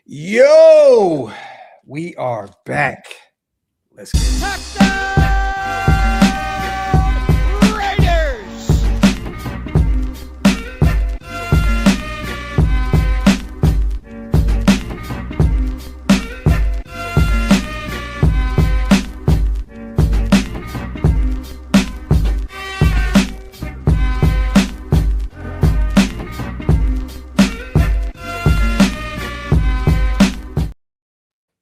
Yo, we are back. Let's get it. Touchdown, Raiders!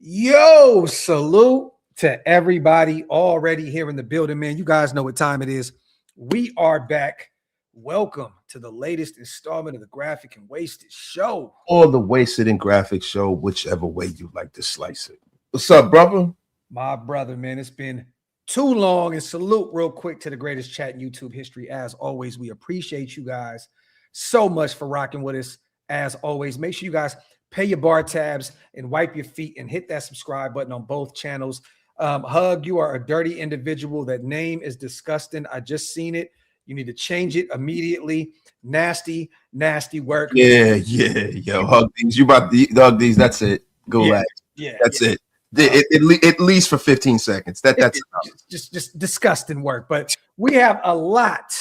Yo, salute to everybody already here in the building, man. You guys know what time it is. We are back. Welcome to the latest installment of the Graphic and Wasted Show. Or the Wasted and Graphic Show, whichever way you like to slice it. What's up, brother? My brother, man, it's been too long. And salute real quick to the greatest chat in YouTube history. As always, we appreciate you guys so much for rocking with us. As always, make sure you guys pay your bar tabs and wipe your feet and hit that subscribe button on both channels. Hug, you are a dirty individual. That name is disgusting. I just seen it. You need to change it immediately. Nasty, nasty work. Yeah. Yo, hug these. You about to hug these. That's it. Go Yeah, back. yeah, That's yeah. it. At least for 15 seconds. That's enough. Just disgusting work. But we have a lot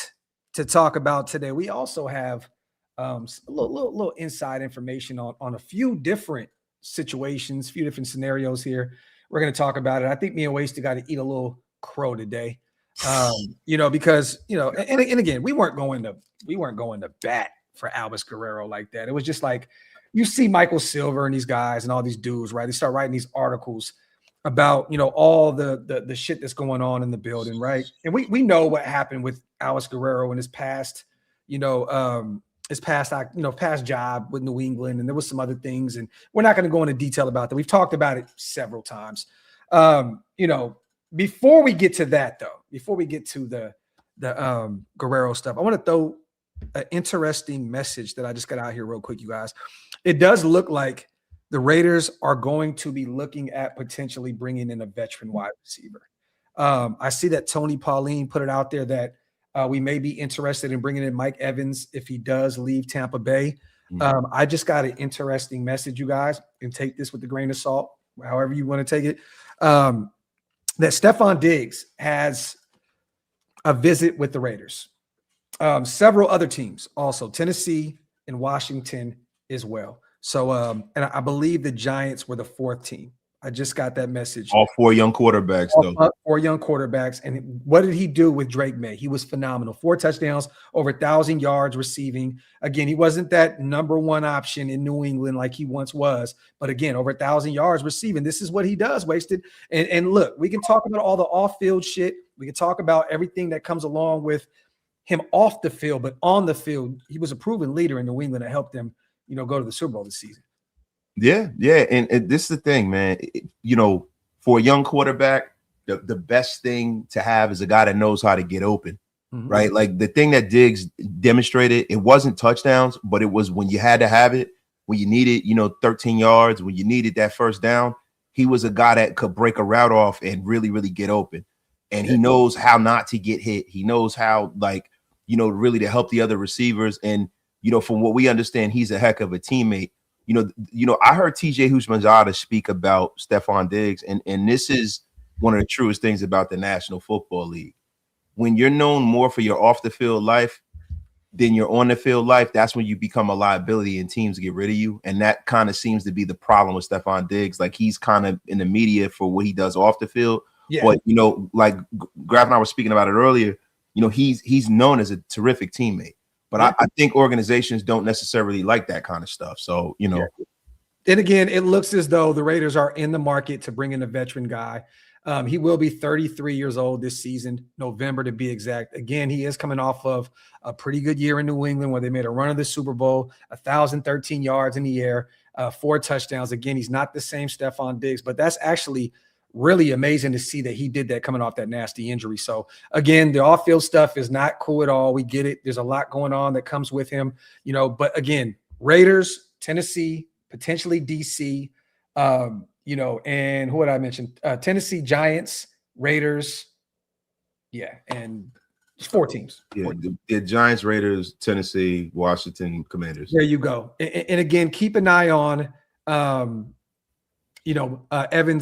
to talk about today. We also have a little inside information on a few different situations, few different scenarios here. We're going to talk about it. I think me and Wasted got to eat a little crow today, because and again, we weren't going to bat for Albus Guerrero like that. It was just like you see Michael Silver and these guys and all these dudes, right? They start writing these articles about all the shit that's going on in the building, right? And we know what happened with Albus Guerrero in his past, past job with New England, and there was some other things, and we're not going to go into detail about that. We've talked about it several times. Before we get to that, though, before we get to the Guerrero stuff, I want to throw an interesting message that I just got out here real quick, you guys. It does look like the Raiders are going to be looking at potentially bringing in a veteran wide receiver. I see that Tony Pauline put it out there that we may be interested in bringing in Mike Evans if he does leave Tampa Bay. I just got an interesting message, you guys, and take this with a grain of salt, however you want to take it, that Stephon Diggs has a visit with the Raiders. Several other teams also, Tennessee and Washington as well. So, and I believe the Giants were the fourth team. I just got that message. All four young quarterbacks, though. 4 young quarterbacks. And what did he do with Drake May? He was phenomenal. 4 touchdowns, over 1,000 yards receiving. Again, he wasn't that number one option in New England like he once was. But again, over 1,000 yards receiving. This is what he does, Wasted. And look, we can talk about all the off-field shit. We can talk about everything that comes along with him off the field. But on the field, he was a proven leader in New England that helped them, go to the Super Bowl this season. Yeah. And this is the thing, man. For a young quarterback, the best thing to have is a guy that knows how to get open, right? Like the thing that Diggs demonstrated, it wasn't touchdowns, but it was when you had to have it, when you needed, 13 yards, when you needed that first down. He was a guy that could break a route off and really, really get open. And he knows how not to get hit. He knows how, really to help the other receivers. And, from what we understand, he's a heck of a teammate. I heard TJ Houshmandzadeh speak about Stephon Diggs, and this is one of the truest things about the National Football League. When you're known more for your off the field life than your on the field life, that's when you become a liability and teams get rid of you. And that kind of seems to be the problem with Stephon Diggs. Like he's kind of in the media for what he does off the field. Yeah. But like Graf and I were speaking about it earlier, he's known as a terrific teammate. But I think organizations don't necessarily like that kind of stuff. So, Yeah. And again, it looks as though the Raiders are in the market to bring in a veteran guy. He will be 33 years old this season, November to be exact. Again, he is coming off of a pretty good year in New England where they made a run of the Super Bowl, 1,013 yards in the air, 4 touchdowns. Again, he's not the same Stephon Diggs, but that's actually really amazing to see that he did that coming off that nasty injury. So again, the off-field stuff is not cool at all. We get it. There's a lot going on that comes with him, but again, Raiders, Tennessee, potentially DC, and who would I mention? Tennessee, Giants, Raiders. Yeah. And 4 teams. Yeah. The Giants, Raiders, Tennessee, Washington, Commanders. There you go. And again, keep an eye on Evans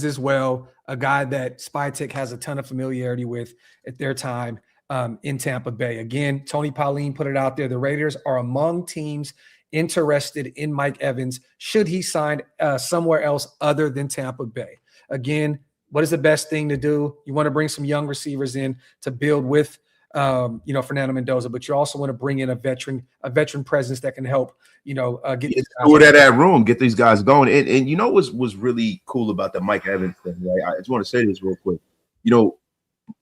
as well, a guy that Spytek has a ton of familiarity with at their time in Tampa Bay. Again, Tony Pauline put it out there. The Raiders are among teams interested in Mike Evans should he sign somewhere else other than Tampa Bay. Again, what is the best thing to do? You want to bring some young receivers in to build with Fernando Mendoza, but you also want to bring in a veteran presence that can help, get that room, get these guys going. And you know what's really cool about the Mike Evans thing, right? I just want to say this real quick.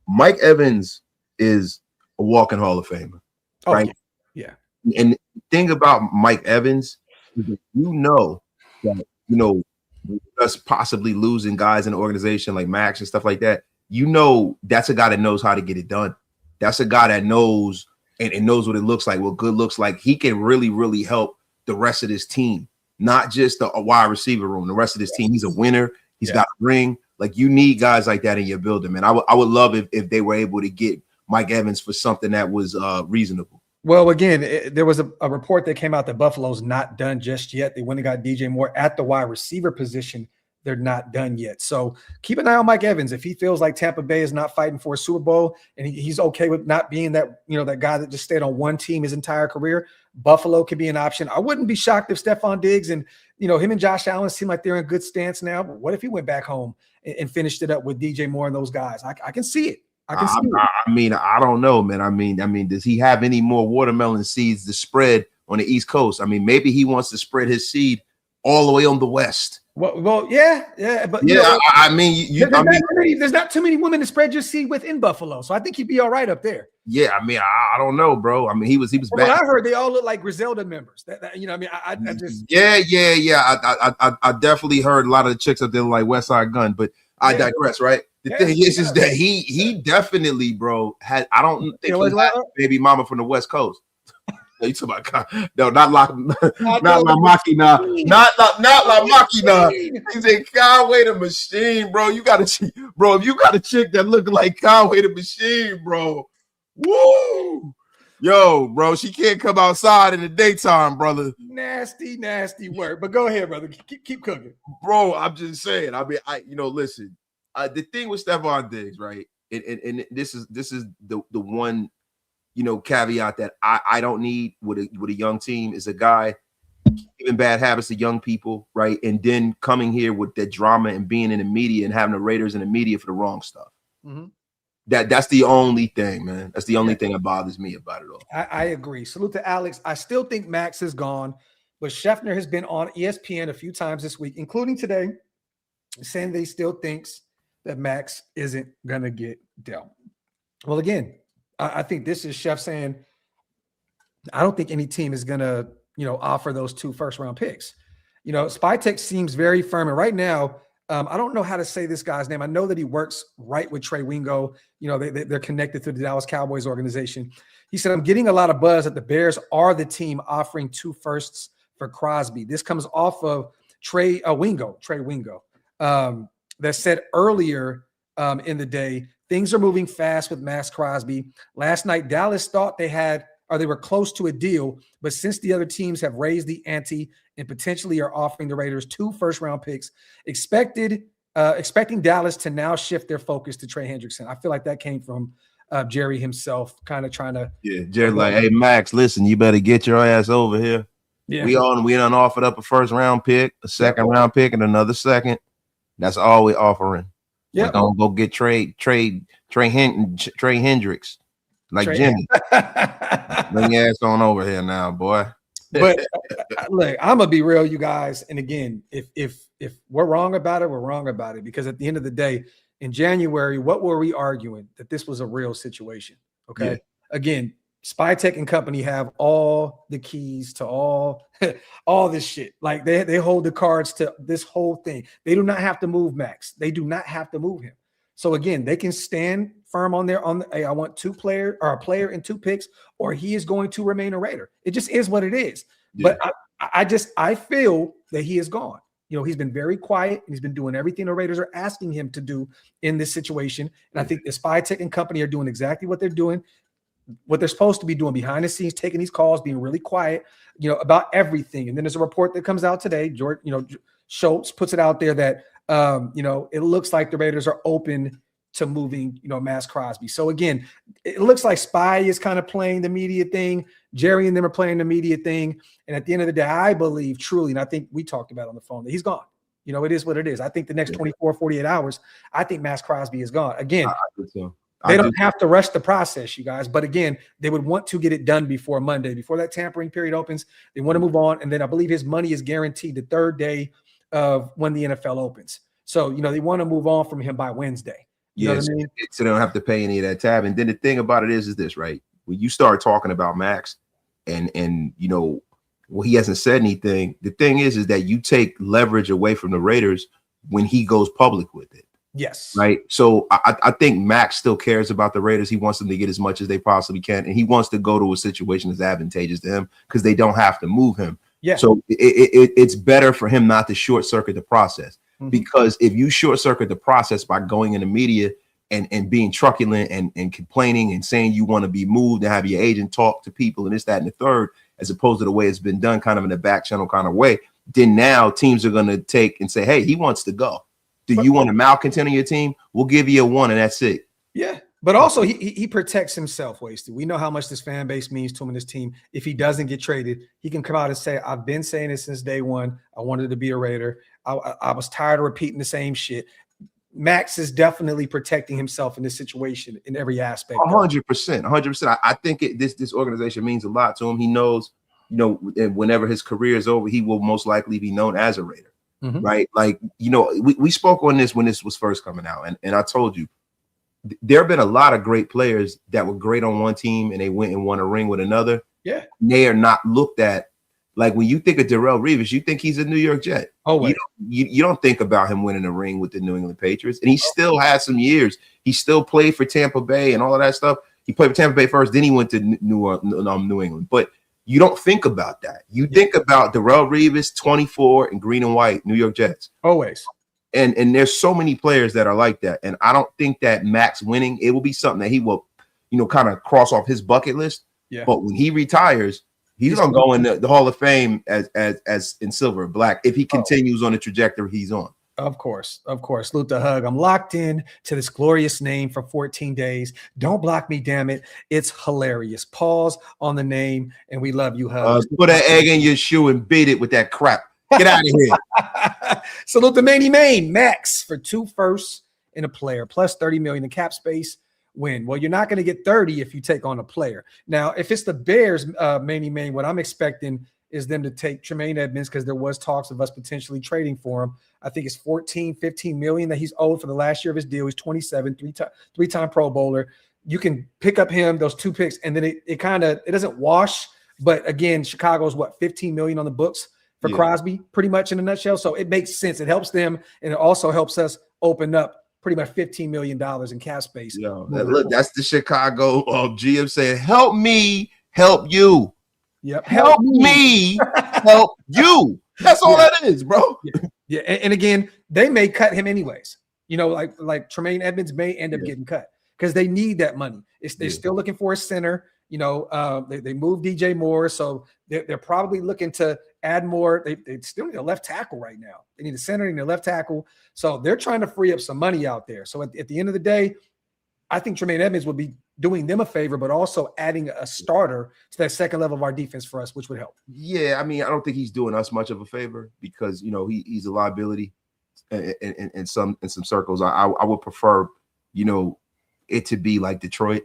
Mike Evans is a walking Hall of Famer, right? Yeah. And the thing about Mike Evans is that that, us possibly losing guys in the organization like Maxx and stuff like that, that's a guy that knows how to get it done. That's a guy that knows and knows what it looks like, what good looks like. He can really, really help the rest of this team, not just a wide receiver room, the rest of this team. He's a winner. He's got a ring. Like, you need guys like that in your building, man. I would love if they were able to get Mike Evans for something that was reasonable. Well, again, there was a report that came out that Buffalo's not done just yet. They went and got DJ Moore at the wide receiver position. They're not done yet. So keep an eye on Mike Evans. If he feels like Tampa Bay is not fighting for a Super Bowl and he's okay with not being that, that guy that just stayed on one team his entire career, Buffalo could be an option. I wouldn't be shocked if Stephon Diggs and, him and Josh Allen seem like they're in good stance now. But what if he went back home and finished it up with DJ Moore and those guys? I can see it. I don't know, man. I mean, does he have any more watermelon seeds to spread on the East Coast? I mean, maybe he wants to spread his seed all the way on the West. Well, yeah, but there's not too many women to spread your seed within Buffalo, so I think he'd be all right up there. Yeah, I don't know, bro. I mean, he was back. Well, I heard they all look like Griselda members. I definitely heard a lot of the chicks up there like West Side Gun, but I digress, right? The thing is that he definitely, bro, I don't think he had baby mama from the West Coast. You talking about no, not La Machina, not La Machina. He said Conway the Machine, bro. You got a bro. If you got a chick that look like Conway the Machine, bro, woo, yo, bro, she can't come outside in the daytime, brother. Nasty work. But go ahead, brother. Keep cooking, bro. I'm just saying. I mean, listen. The thing with Stephon Diggs, right? And this is the one. Caveat that I don't need with a young team is a guy giving bad habits to young people, right? And then coming here with that drama and being in the media and having the Raiders in the media for the wrong stuff. Mm-hmm. That's the only thing, man. That's the only thing that bothers me about it all. I agree. Salute to Alex. I still think Maxx is gone, but Schefter has been on ESPN a few times this week, including today, saying that he still thinks that Maxx isn't gonna get dealt. Well, again, I think this is Chef saying, I don't think any team is going to, offer those 2 first-round picks. Spytek seems very firm. And right now, I don't know how to say this guy's name. I know that he works right with Trey Wingo. They're connected through the Dallas Cowboys organization. He said, I'm getting a lot of buzz that the Bears are the team offering 2 firsts for Crosby. This comes off of Trey Wingo, that said earlier in the day, things are moving fast with Maxx Crosby. Last night, Dallas thought they were close to a deal, but since the other teams have raised the ante and potentially are offering the Raiders 2 first-round picks, expecting Dallas to now shift their focus to Trey Hendrickson. I feel like that came from Jerry himself, kind of trying to. Yeah, Jerry like, hey, Maxx, listen, you better get your ass over here. Yeah, we done offered up a first-round pick, a second-round pick, and another second. That's all we're offering. Yeah, don't go get Trey Hendricks like Jimmy. Bring your ass on over here now, boy. But look, I'm gonna be real, you guys. And again, if we're wrong about it, we're wrong about it. Because at the end of the day, in January, what were we arguing? That this was a real situation. Okay. Yeah. Again, Spytek and company have all the keys to all this shit. Like they hold the cards to this whole thing. They do not have to move Maxx. They do not have to move him. So again, they can stand firm on hey, I want a player and 2 picks, or he is going to remain a Raider. It just is what it is. Yeah. But I feel that he is gone. He's been very quiet and he's been doing everything the Raiders are asking him to do in this situation. And I think the Spytek and company are doing exactly what they're doing. What they're supposed to be doing behind the scenes, taking these calls, being really quiet, about everything. And then there's a report that comes out today. Schultz puts it out there that it looks like the Raiders are open to moving, Maxx Crosby. So again, it looks like Spy is kind of playing the media thing. Jerry and them are playing the media thing. And at the end of the day, I believe truly, and I think we talked about on the phone, that he's gone. It is what it is. I think the next 24, 48 hours, I think Maxx Crosby is gone. Again, they don't have to rush the process, you guys. But again, they would want to get it done before Monday, before that tampering period opens. They want to move on. And then I believe his money is guaranteed the third day of when the NFL opens. So, they want to move on from him by Wednesday. You know what I mean? So they don't have to pay any of that tab. And then the thing about it is this, right? When you start talking about Max and he hasn't said anything. The thing is that you take leverage away from the Raiders when he goes public with it. Yes. Right. So I think Max still cares about the Raiders. He wants them to get as much as they possibly can. And he wants to go to a situation that's advantageous to him because they don't have to move him. Yeah. So it's better for him not to short circuit the process. Because if you short circuit the process by going in the media and being truculent and complaining and saying you want to be moved and have your agent talk to people and this, that, and the third, as opposed to the way it's been done kind of in a back channel kind of way, then now teams are going to take and say, hey, he wants to go. Do you want a malcontent on your team? We'll give you a 1 and that's it. Yeah. But also he protects himself, Wasted. We know how much this fan base means to him and his team. If he doesn't get traded, he can come out and say, I've been saying it since day one. I wanted to be a Raider. I was tired of repeating the same shit. Max is definitely protecting himself in this situation in every aspect. 100%. I think this organization means a lot to him. He knows, whenever his career is over, he will most likely be known as a Raider, right? Like, we spoke on this when this was first coming out, and I told you, there have been a lot of great players that were great on one team and they went and won a ring with another. Yeah. They are not looked at. Like when you think of Darrelle Revis, you think he's a New York Jet. Oh, you don't think about him winning a ring with the New England Patriots. And he still has some years. He still played for Tampa Bay and all of that stuff. He played for Tampa Bay first, then he went to New England. But you don't think about that. You think about Darrelle Revis, 24, and green and white, New York Jets. Always. And there's so many players that are like that. And I don't think that Max winning, it will be something that he will, kind of cross off his bucket list. Yeah. But when he retires, he's going to go in the Hall of Fame as in silver and black if he continues on the trajectory he's on. Of course. Salute the hug. I'm locked in to this glorious name for 14 days. Don't block me, damn it. It's hilarious. Pause on the name, and we love you, hug. Put an egg in your shoe and beat it with that crap. Get out of here. Salute the Main Max for 2 firsts in a player plus 30 million in cap space. Win. Well, you're not going to get 30 if you take on a player. Now, if it's the Bears, Main, what I'm expecting is them to take Tremaine Edmonds because there was talks of us potentially trading for him. I think it's 15 million that he's owed for the last year of his deal. He's 27, three-time Pro Bowler. You can pick up him, those 2 picks, and then it doesn't wash. But again, Chicago's 15 million on the books for Crosby, pretty much in a nutshell. So it makes sense. It helps them, and it also helps us open up pretty much $15 million in cap space. Look, that's the Chicago GM saying, help me, help you. Yep. Help me, help you. That's all that is, bro. Yeah. And again, they may cut him anyways. Like Tremaine Edmonds may end up getting cut because they need that money. They're still looking for a center. They moved DJ Moore, so they're probably looking to add more. They still need a left tackle right now. They need a center and a left tackle. So they're trying to free up some money out there. So at the end of the day, I think Tremaine Edmonds would be doing them a favor, but also adding a starter to that second level of our defense for us, which would help. Yeah, I mean, I don't think he's doing us much of a favor because he's a liability in some circles. I would prefer it to be like Detroit,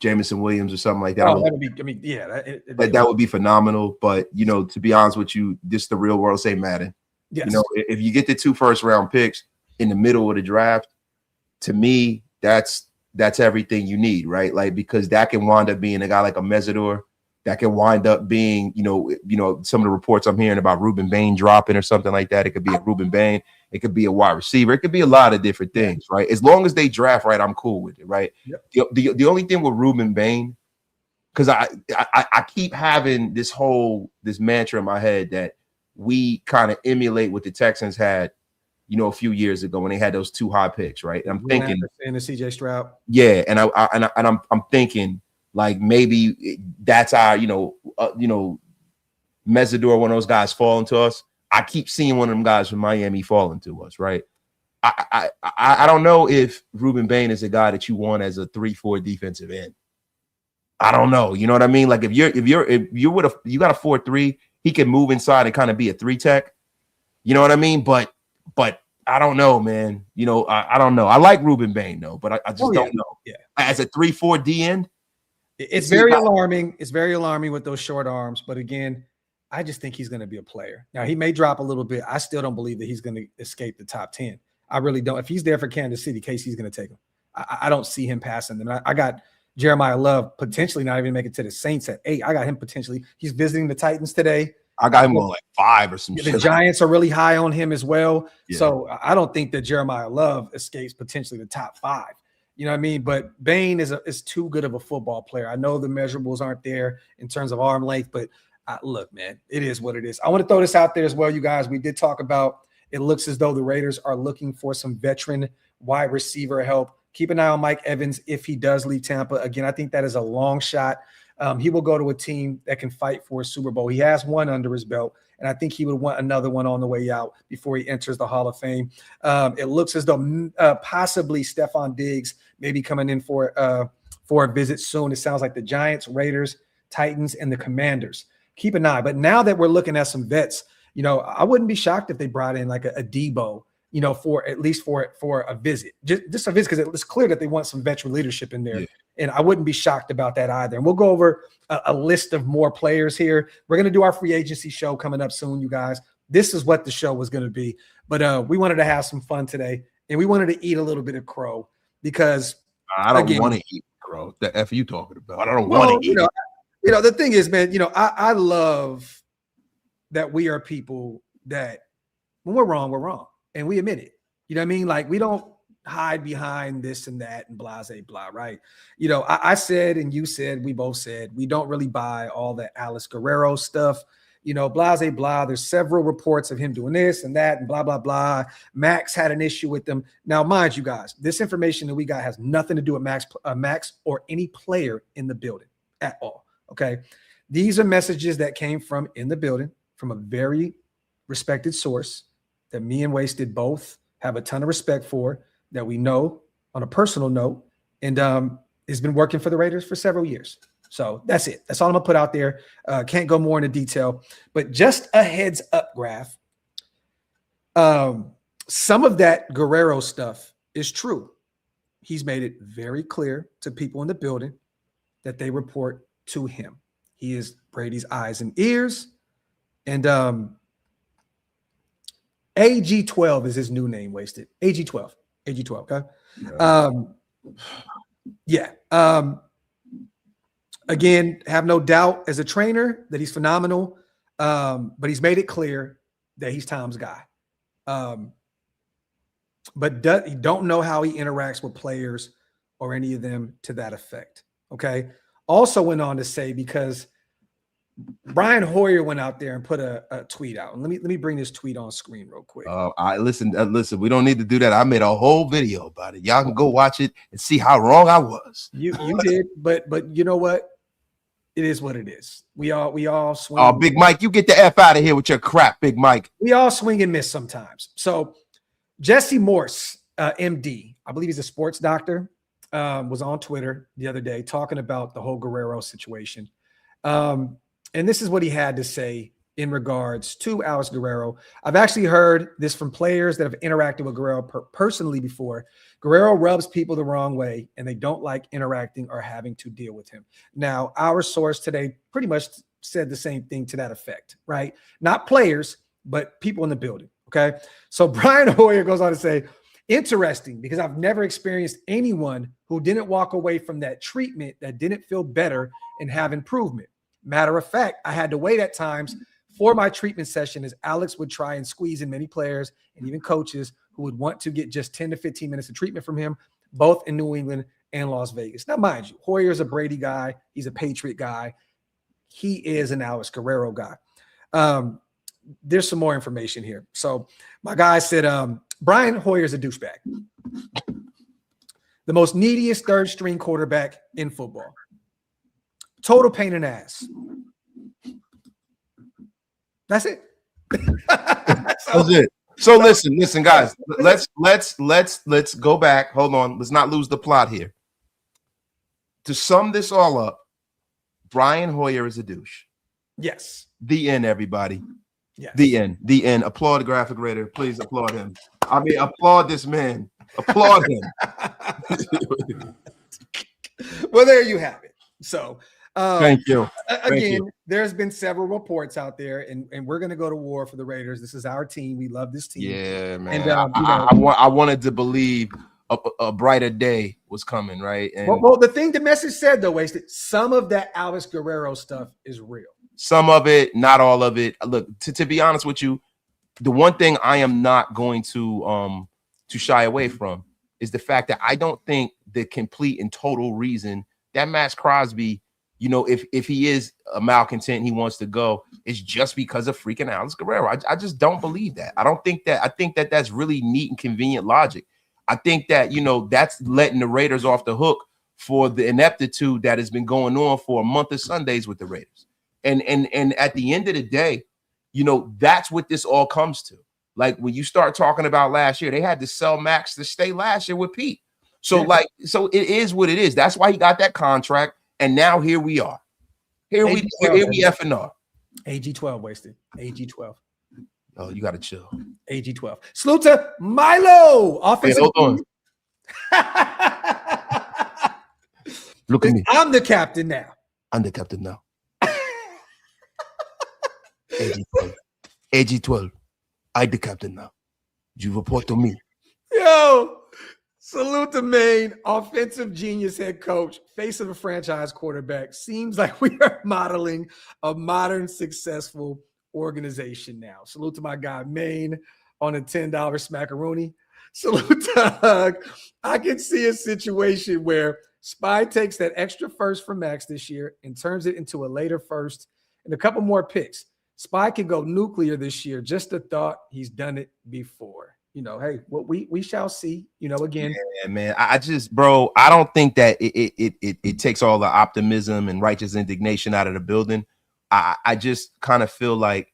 Jameson Williams or something like that. Oh, that would be. I mean, yeah, that would be phenomenal. But to be honest with you, this the real world. Say Madden. Yes. If you get the 2 first-round picks in the middle of the draft, to me, that's everything you need, right? Like because that can wind up being a guy like a Mesidor. That can wind up being, some of the reports I'm hearing about Ruben Bain dropping or something like that. It could be a Ruben Bain. It could be a wide receiver. It could be a lot of different things, right? As long as they draft right, I'm cool with it, right? Yep. The only thing with Ruben Bain, because I keep having this mantra in my head that we kind of emulate what the Texans had, a few years ago when they had those 2 high picks, right? And I'm thinking, and the CJ Stroud, yeah, and I'm thinking like maybe that's our, Mesidor, one of those guys falling to us. I keep seeing one of them guys from Miami falling to us, right? I don't know if Ruben Bain is a guy that you want as a 3-4 defensive end. I don't know. You know what I mean? Like if you got a 4-3, he can move inside and kind of be a 3 tech. You know what I mean? But I don't know, man. You know, I don't know. I like Ruben Bain though, but I just don't know. Yeah, as a 3-4 D end, it's very alarming. It's very alarming with those short arms. But again, I just think he's going to be a player. Now he may drop a little bit. I still don't believe that he's going to escape the top 10. I really don't. If he's there for Kansas City, Casey's going to take him. I don't see him passing them. I got Jeremiah Love potentially not even make it to the Saints at 8. I got him potentially. He's visiting the Titans today. I got him going like 5 or some shit. The Giants are really high on him as well. Yeah. So I don't think that Jeremiah Love escapes potentially the top 5. You know what I mean? But Bain is too good of a football player. I know the measurables aren't there in terms of arm length, but look, man, it is what it is. I want to throw this out there as well, you guys. We did talk about it looks as though the Raiders are looking for some veteran wide receiver help. Keep an eye on Mike Evans if he does leave Tampa. Again, I think that is a long shot. He will go to a team that can fight for a Super Bowl. He has one under his belt, and I think he would want another one on the way out before he enters the Hall of Fame. It looks as though possibly Stephon Diggs may be coming in for a visit soon. It sounds like the Giants, Raiders, Titans, and the Commanders. Keep an eye. But now that we're looking at some vets, you know, I wouldn't be shocked if they brought in like a Debo, you know, for at least for a visit, just a visit, because it's clear that they want some veteran leadership in there. Yeah. And I wouldn't be shocked about that either. And we'll go over a list of more players here. We're going to do our free agency show coming up soon, you guys. This is what the show was going to be. But we wanted to have some fun today, and we wanted to eat a little bit of crow because I don't want to eat crow. The F you talking about? I don't want to eat it. You know, the thing is, man, you know, I love that we are people that when we're wrong, and we admit it. You know what I mean? Like, we don't hide behind this and that and blah, blah, right? You know, I said, and you said, we both said, we don't really buy all that Alex Guerrero stuff, you know, blah, blah. There's several reports of him doing this and that and blah, blah, blah. Maxx had an issue with them. Now, mind you guys, this information that we got has nothing to do with Maxx or any player in the building at all, okay? These are messages that came from in the building from a very respected source that me and Wasted both have a ton of respect for, that we know on a personal note, and has been working for the Raiders for several years. So that's it. That's all I'm going to put out there. Can't go more into detail, but just a heads up, Graph. Some of that Guerrero stuff is true. He's made it very clear to people in the building that they report to him. He is Brady's eyes and ears. And AG12 is his new name, Wasted. AG12, okay? Yeah. Again, have no doubt as a trainer that he's phenomenal, but he's made it clear that he's Tom's guy. But you don't know how he interacts with players or any of them to that effect, okay? Also went on to say, because Brian Hoyer went out there and put a tweet out. And let me bring this tweet on screen real quick. Listen, we don't need to do that. I made a whole video about it. Y'all can go watch it and see how wrong I was. You did, but you know what? It is what it is. We all swing. Oh, Big Mike, you get the F out of here with your crap, Big Mike. We all swing and miss sometimes. So Jesse Morse, MD, I believe he's a sports doctor, was on Twitter the other day talking about the whole Guerrero situation. And this is what he had to say in regards to Alex Guerrero. I've actually heard this from players that have interacted with Guerrero personally before. Guerrero rubs people the wrong way, and they don't like interacting or having to deal with him. Now, our source today pretty much said the same thing to that effect, right? Not players, but people in the building, okay? So Brian Hoyer goes on to say, interesting, because I've never experienced anyone who didn't walk away from that treatment that didn't feel better and have improvement. Matter of fact, I had to wait at times for my treatment session, as Alex would try and squeeze in many players and even coaches who would want to get just 10 to 15 minutes of treatment from him, both in New England and Las Vegas. Now, mind you, Hoyer's a Brady guy. He's a Patriot guy. He is an Alex Guerrero guy. There's some more information here. So my guy said, Brian Hoyer's a douchebag. The most neediest third string quarterback in football. Total pain in the ass. That's it. That's it. So listen, guys. Let's go back. Hold on. Let's not lose the plot here. To sum this all up, Brian Hoyer is a douche. Yes. The end, everybody. Yes. The end. The end. Applaud the graphic writer. Please applaud him. I mean, applaud this man. Applaud him. Well, there you have it. So, Thank you. Again, there's been several reports out there, and we're going to go to war for the Raiders. This is our team. We love this team. Yeah, man. And I wanted to believe a brighter day was coming, right? And well, the thing the message said, though, Wasted, some of that Alex Guerrero stuff is real. Some of it, not all of it. Look, to be honest with you, the one thing I am not going to shy away from is the fact that I don't think the complete and total reason that Maxx Crosby, you know, if he is a malcontent, he wants to go, is just because of freaking Alex Guerrero. I just don't believe that. I don't think that. I think that that's really neat and convenient logic. I think that, you know, that's letting the Raiders off the hook for the ineptitude that has been going on for a month of Sundays with the Raiders. And at the end of the day, you know, that's what this all comes to. Like when you start talking about last year, they had to sell Max to stay last year with Pete. So so it is what it is. That's why he got that contract. And now here we are. Here we effing are. AG12 Wasted. AG12. Oh, you got to chill. AG12. Salute to Milo. Offensive. Hey, hold on. Look at me. I'm the captain now. I'm the captain now. AG12. AG12. I'm the captain now. You report to me. Yo, salute to Maine, offensive genius head coach, face of a franchise quarterback. Seems like we are modeling a modern, successful organization now. Salute to my guy, Maine, on a $10 smackaroonie. Salute to Hug. I can see a situation where Spy takes that extra first from Max this year and turns it into a later first and a couple more picks. Spy can go nuclear this year. Just a thought. He's done it before. You know, hey, what we shall see. You know, again. Yeah, man. I just, bro, I don't think that it takes all the optimism and righteous indignation out of the building. I just kind of feel like,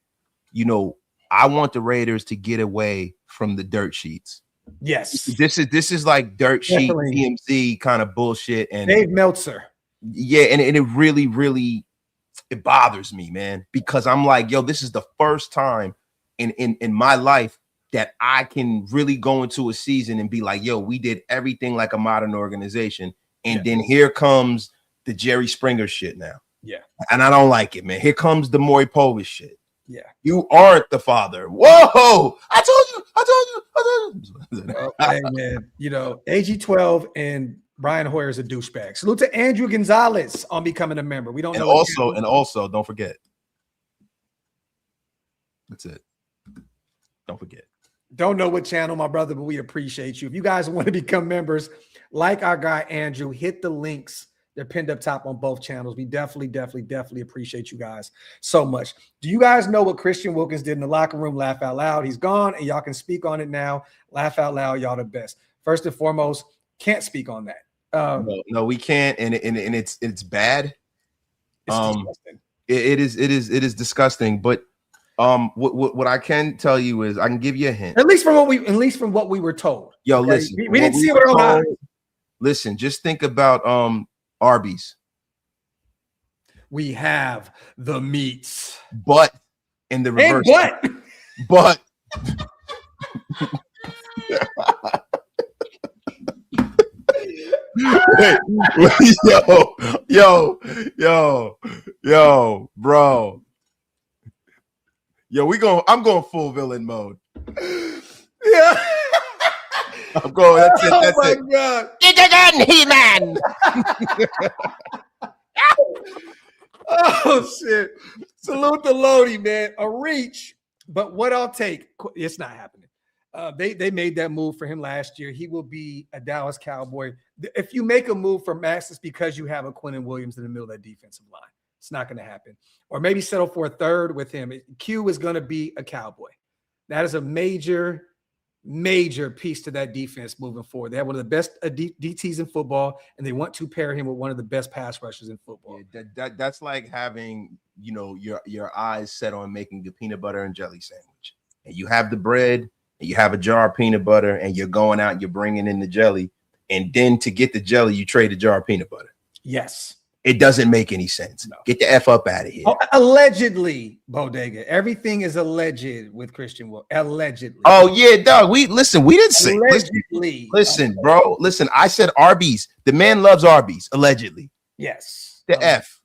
you know, I want the Raiders to get away from the dirt sheets. Yes. This is like dirt sheet TMZ kind of bullshit. And Dave Meltzer. Yeah, and it really, really it bothers me, man, because I'm like, yo, this is the first time in my life that I can really go into a season and be like, yo, we did everything like a modern organization. And then here comes the Jerry Springer shit now. Yeah. And I don't like it, man. Here comes the Maury Povich shit. Yeah. You aren't the father. Whoa. I told you. Hey, man, you know, AG12 and Brian Hoyer is a douchebag. Salute to Andrew Gonzalez on becoming a member. We don't know. And also, don't forget. That's it. Don't forget. Don't know what channel, my brother, but we appreciate you. If you guys want to become members, like our guy Andrew, hit the links. They're pinned up top on both channels. We definitely appreciate you guys so much. Do you guys know what Christian Wilkins did in the locker room? Laugh out loud. He's gone, and y'all can speak on it now. Laugh out loud. Y'all the best. First and foremost, can't speak on that. No, we can't, and it's bad. It's disgusting. It is disgusting. But what I can tell you is I can give you a hint. At least from what we were told. Yo, okay? Listen, we didn't see it with our eyes. Listen, just think about Arby's. We have the meats, but in the reverse. And but yo, bro. Yo, I'm going full villain mode. Yeah. I'm going. That's it. That's oh it. my God. It again, He-Man. Oh shit. Salute to Lodi, man. A reach, but what I'll take. It's not happening. They made that move for him last year. He will be a Dallas Cowboy. If you make a move for Max, it's because you have a Quinnen Williams in the middle of that defensive line. It's not going to happen. Or maybe settle for a third with him. Q is going to be a Cowboy. That is a major piece to that defense moving forward. They have one of the best DTs in football, and they want to pair him with one of the best pass rushers in football. Yeah, that's like having you know, your eyes set on making the peanut butter and jelly sandwich, and you have the bread and you have a jar of peanut butter, and you're going out and you're bringing in the jelly, and then to get the jelly, you trade the jar of peanut butter. Yes. It doesn't make any sense. No. Get the F up out of here. Oh, allegedly, Bodega. Everything is alleged with Christian Will. Allegedly. Oh, yeah, dog. We didn't say allegedly. Listen, bro. Listen, I said Arby's. The man loves Arby's, allegedly. Yes. The F.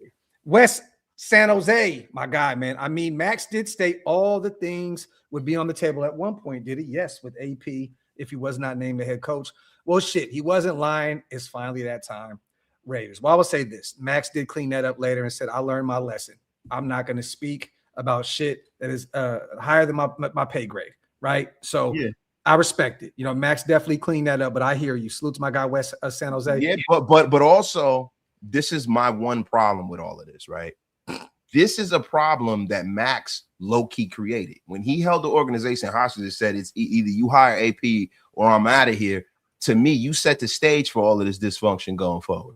West San Jose, my guy, man. I mean, Maxx did state all the things would be on the table at one point, did he? Yes, with AP, if he was not named the head coach. Well, shit, he wasn't lying. It's finally that time. Raiders. Well, I will say this. Maxx did clean that up later and said, I learned my lesson. I'm not going to speak about shit that is higher than my pay grade, right? So yeah. I respect it. You know, Maxx definitely cleaned that up, but I hear you. Salute to my guy, West San Jose. Yeah, but also, this is my one problem with all of this, right? This is a problem that Maxx low-key created. When he held the organization hostage and said, it's either you hire AP or I'm out of here, to me, you set the stage for all of this dysfunction going forward.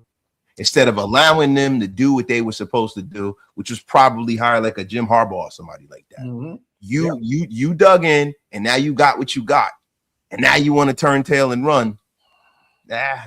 Instead of allowing them to do what they were supposed to do, which was probably hire like a Jim Harbaugh or somebody like that. Mm-hmm. You dug in, and now you got what you got, and now you want to turn tail and run.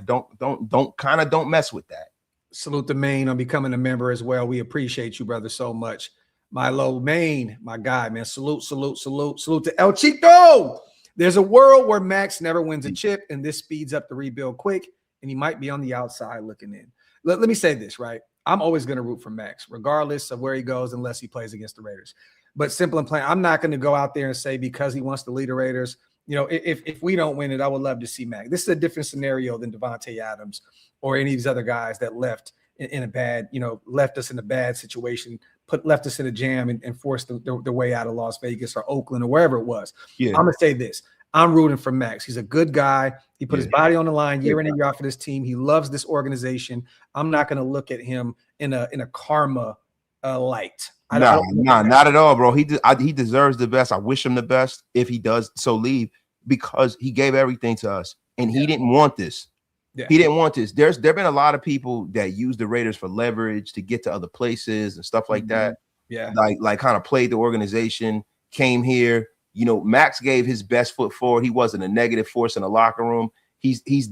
Don't mess with that. Salute to Maine on becoming a member as well. We appreciate you, brother, so much. Milo Maine, my guy, man. Salute to El Chico. There's a world where Maxx never wins a chip, and this speeds up the rebuild quick, and he might be on the outside looking in. Let me say this, right? I'm always going to root for Maxx, regardless of where he goes, unless he plays against the Raiders. But simple and plain, I'm not going to go out there and say because he wants to lead the Raiders, you know, if we don't win it, I would love to see Maxx. This is a different scenario than Devontae Adams or any of these other guys that left in a bad, you know, left us in a bad situation, left us in a jam and forced the way out of Las Vegas or Oakland or wherever it was. Yeah. I'm going to say this. I'm rooting for Maxx. He's a good guy. He put his body on the line year in and year out for this team. He loves this organization. I'm not going to look at him in a karma light. Not at all, bro. He deserves the best. I wish him the best if he does so leave, because he gave everything to us, and he didn't want this. Yeah. He didn't want this. There've been a lot of people that use the Raiders for leverage to get to other places and stuff like that. Yeah, like kind of played the organization, came here. You know, Maxx gave his best foot forward. He wasn't a negative force in the locker room. He's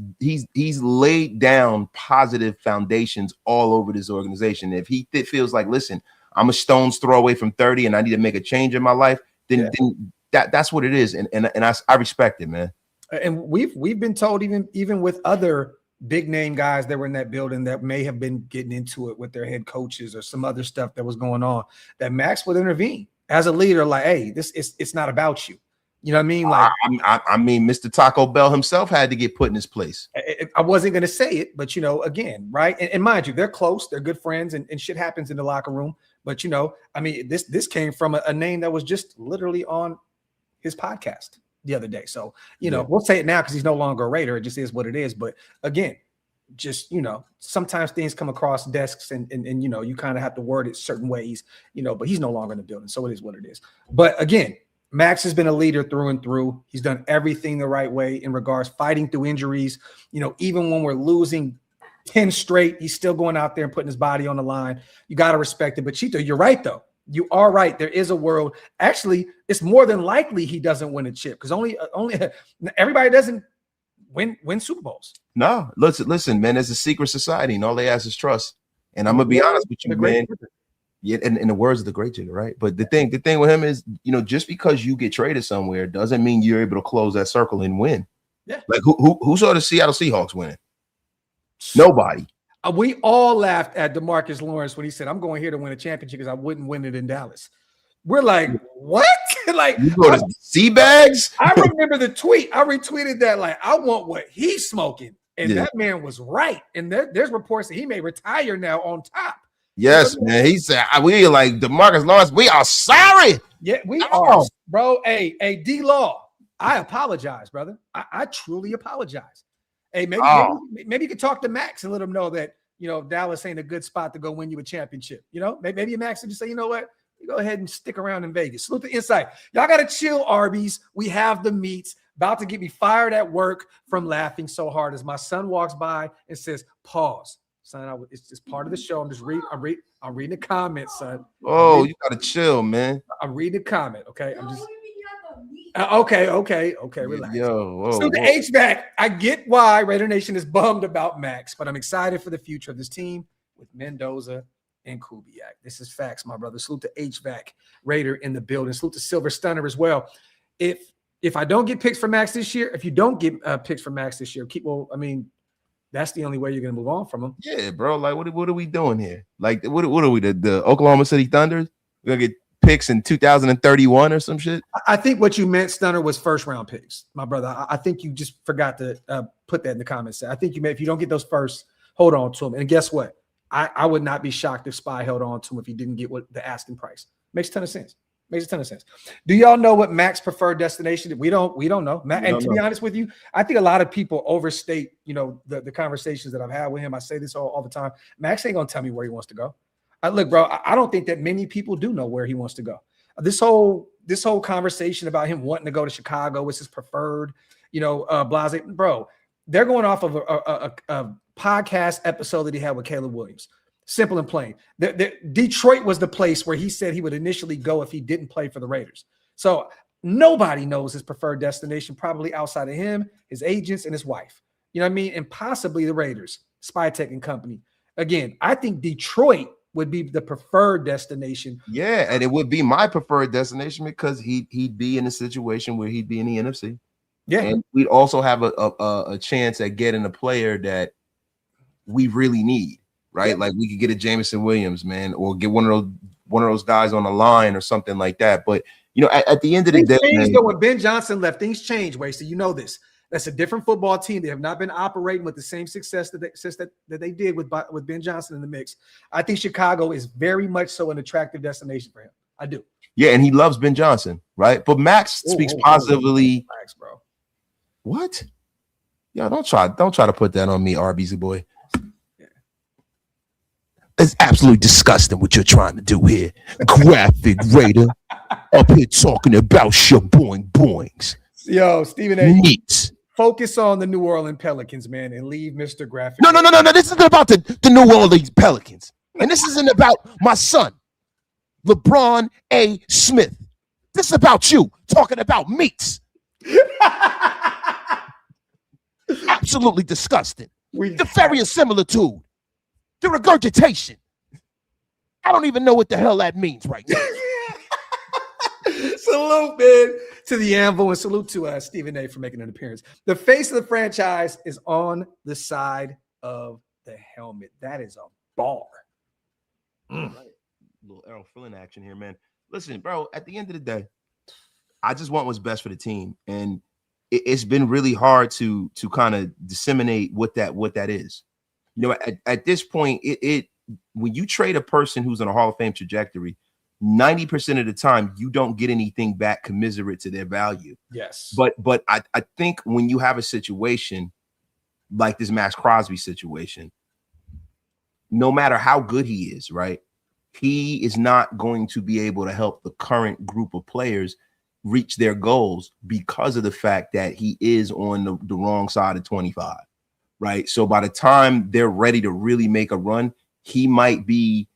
laid down positive foundations all over this organization. If he feels like, listen, I'm a stone's throw away from 30 and I need to make a change in my life, then that's what it is. And I respect it, man. And we've been told even with other big name guys that were in that building that may have been getting into it with their head coaches or some other stuff that was going on, that Maxx would intervene as a leader. Like, hey, it's not about you. You know what I mean? Like, I mean, Mr. Taco Bell himself had to get put in his place. I wasn't going to say it, but, you know, again, right. And mind you, they're close. They're good friends and shit happens in the locker room. But, you know, I mean, this came from a name that was just literally on his podcast the other day. So, you know, we'll say it now because he's no longer a Raider. It just is what it is. But again, just, you know, sometimes things come across desks and you know, you kind of have to word it certain ways, you know, but he's no longer in the building. So it is what it is. But again, Maxx has been a leader through and through. He's done everything the right way in regards fighting through injuries. You know, even when we're losing 10 straight, he's still going out there and putting his body on the line. You got to respect it. But Chito, you're right, though. You are right. There is a world. Actually, it's more than likely he doesn't win a chip because only everybody doesn't win Super Bowls. No, listen, man. There's a secret society, and all they ask is trust. And I'm gonna be honest with you, man. Yeah, in the words of the great Jigga, right? But the thing with him is, you know, just because you get traded somewhere doesn't mean you're able to close that circle and win. Yeah. Like who saw the Seattle Seahawks winning? Nobody. We all laughed at DeMarcus Lawrence when he said, "I'm going here to win a championship because I wouldn't win it in Dallas." We're like, what? Like, you go to Seabags? I remember the tweet. I retweeted that. Like, I want what he's smoking, and that man was right. And there's reports that he may retire now on top. Yes, man. He said, we are like DeMarcus Lawrence. We are sorry. Yeah, we are, bro. Hey, D-Law, I apologize, brother. I truly apologize. Hey, maybe you could talk to Maxx and let him know that, you know, Dallas ain't a good spot to go win you a championship. You know, maybe Maxx would just say, you know what? You go ahead and stick around in Vegas. Salute the insight. Y'all got to chill, Arby's. We have the meats. About to get me fired at work from laughing so hard as my son walks by and says, pause. son. It's just part of the show. I'm reading the comments, son. Oh, you gotta chill, man. I'm reading the comment. Okay, I'm just. Okay. Relax. Yo, whoa, So the whoa. HVAC, I get why Raider Nation is bummed about Maxx, but I'm excited for the future of this team with Mendoza and Kubiak. This is facts, my brother. Salute to HVAC Raider in the building. Salute to Silver Stunner as well. If I don't get picks for Maxx this year, if you don't get picks for Maxx this year, that's the only way you're gonna move on from him. Yeah, bro. Like, what are we doing here? Like, what are we? The Oklahoma City Thunder? We're gonna get picks in 2031 or some shit. I think what you meant, Stunner, was first round picks, my brother. I think you just forgot to put that in the comments. I think you if you don't get those first, hold on to them. And guess what? I would not be shocked if Spy held on to him if he didn't get what the asking price. Makes a ton of sense. Do y'all know what Maxx preferred destination? We don't know. To be honest with you, I think a lot of people overstate, the conversations that I've had with him. I say this all the time. Maxx ain't gonna tell me where he wants to go. Look, bro, I don't think that many people do know where he wants to go. This whole conversation about him wanting to go to Chicago is his preferred, blase, bro. They're going off of a podcast episode that he had with Caleb Williams. Simple and plain. Detroit was the place where he said he would initially go if he didn't play for the Raiders. So nobody knows his preferred destination, probably outside of him, his agents, and his wife. You know what I mean? And possibly the Raiders, Spytech and company. Again, I think Detroit would be the preferred destination. Yeah, and it would be my preferred destination because he'd be in a situation where he'd be in the NFC. Yeah, and we'd also have a chance at getting a player that we really need. Right, yeah. Like we could get a Jameson Williams, man, or get one of those guys on the line or something like that. But at the end of the day, man, when Ben Johnson left, things changed. Wasted, you know this. That's a different football team. They have not been operating with the same success that they did with Ben Johnson in the mix. I think Chicago is very much so an attractive destination for him. I do. Yeah, and he loves Ben Johnson, right? But Maxx speaks positively. Maxx, bro. What? Yo, don't try to put that on me, RBZ boy. It's absolutely disgusting what you're trying to do here. Graphic Raider up here talking about your boings. Yo, Stephen A. Neat. Focus on the New Orleans Pelicans, man, and leave Mr. Graphic. No. This isn't about the New Orleans Pelicans. And this isn't about my son, LeBron A. Smith. This is about you talking about meats. Absolutely disgusting. The very similitude. The regurgitation. I don't even know what the hell that means right now. Salute, man, to the Anvil, and salute to Stephen A. for making an appearance. The face of the franchise is on the side of the helmet. That is a bar. Right. Little Errol Flynn action here, man. Listen, bro, at the end of the day, I just want what's best for the team. And it's been really hard to kind of disseminate what that is. At this point, when you trade a person who's on a Hall of Fame trajectory, 90% of the time you don't get anything back commiserate to their value. Yes. But I think when you have a situation like this Maxx Crosby situation, no matter how good he is, right, he is not going to be able to help the current group of players reach their goals because of the fact that he is on the wrong side of 25. Right. So by the time they're ready to really make a run, he might be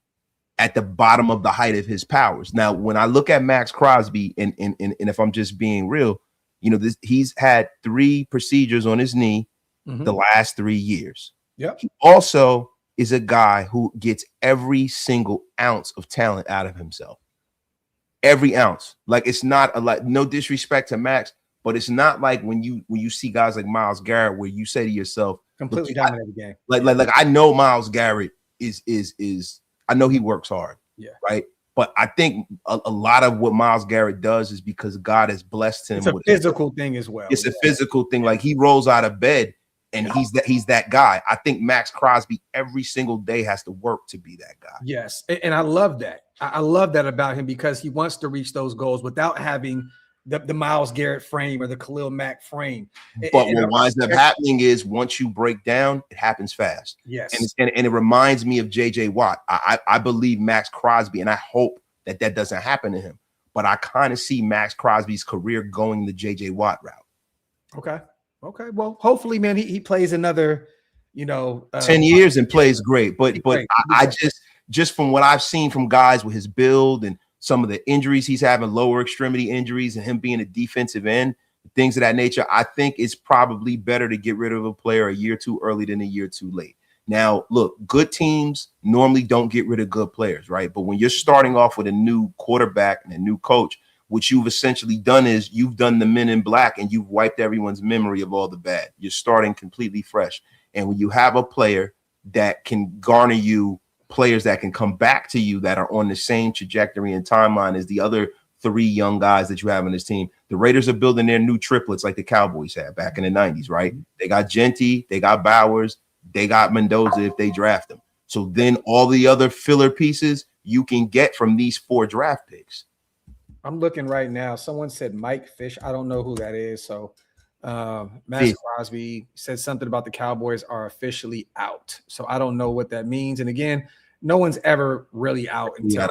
at the bottom of the height of his powers. Now, when I look at Maxx Crosby, and if I'm just being real, he's had 3 procedures on his knee the last 3 years. Yeah. He also is a guy who gets every single ounce of talent out of himself. Every ounce. Like, it's not no disrespect to Maxx, but it's not like when you see guys like Myles Garrett where you say to yourself, completely dominated the game. Like I know Myles Garrett is I know he works hard. Yeah. Right. But I think a lot of what Myles Garrett does is because God has blessed him. It's a physical thing as well. It's a physical thing. Like, he rolls out of bed and he's that guy. I think Maxx Crosby every single day has to work to be that guy. Yes. And I love that. I love that about him because he wants to reach those goals without having the Myles Garrett frame or the Khalil Mack frame. But what winds up happening is once you break down, it happens fast. Yes. And it reminds me of J.J. Watt. I believe Maxx Crosby, and I hope that doesn't happen to him. But I kind of see Maxx Crosby's career going the J.J. Watt route. Okay. Well, hopefully, man, he plays another, 10 years and plays great. But Great. I just from what I've seen from guys with his build and some of the injuries he's having, lower extremity injuries, and him being a defensive end, things of that nature, I think it's probably better to get rid of a player a year too early than a year too late. Now, look, good teams normally don't get rid of good players, right? But when you're starting off with a new quarterback and a new coach, what you've essentially done is you've done the Men in Black and you've wiped everyone's memory of all the bad. You're starting completely fresh. And when you have a player that can garner you players that can come back to you that are on the same trajectory and timeline as the other 3 young guys that you have on this team, the Raiders are building their new triplets like the Cowboys had back in the 90s, right? They got Genty, they got Bowers, they got Mendoza if they draft them. So then all the other filler pieces you can get from these 4 draft picks. I'm looking right now. Someone said Mike Fish. I don't know who that is. So Maxx Crosby said something about the Cowboys are officially out. So I don't know what that means. And again, no one's ever really out until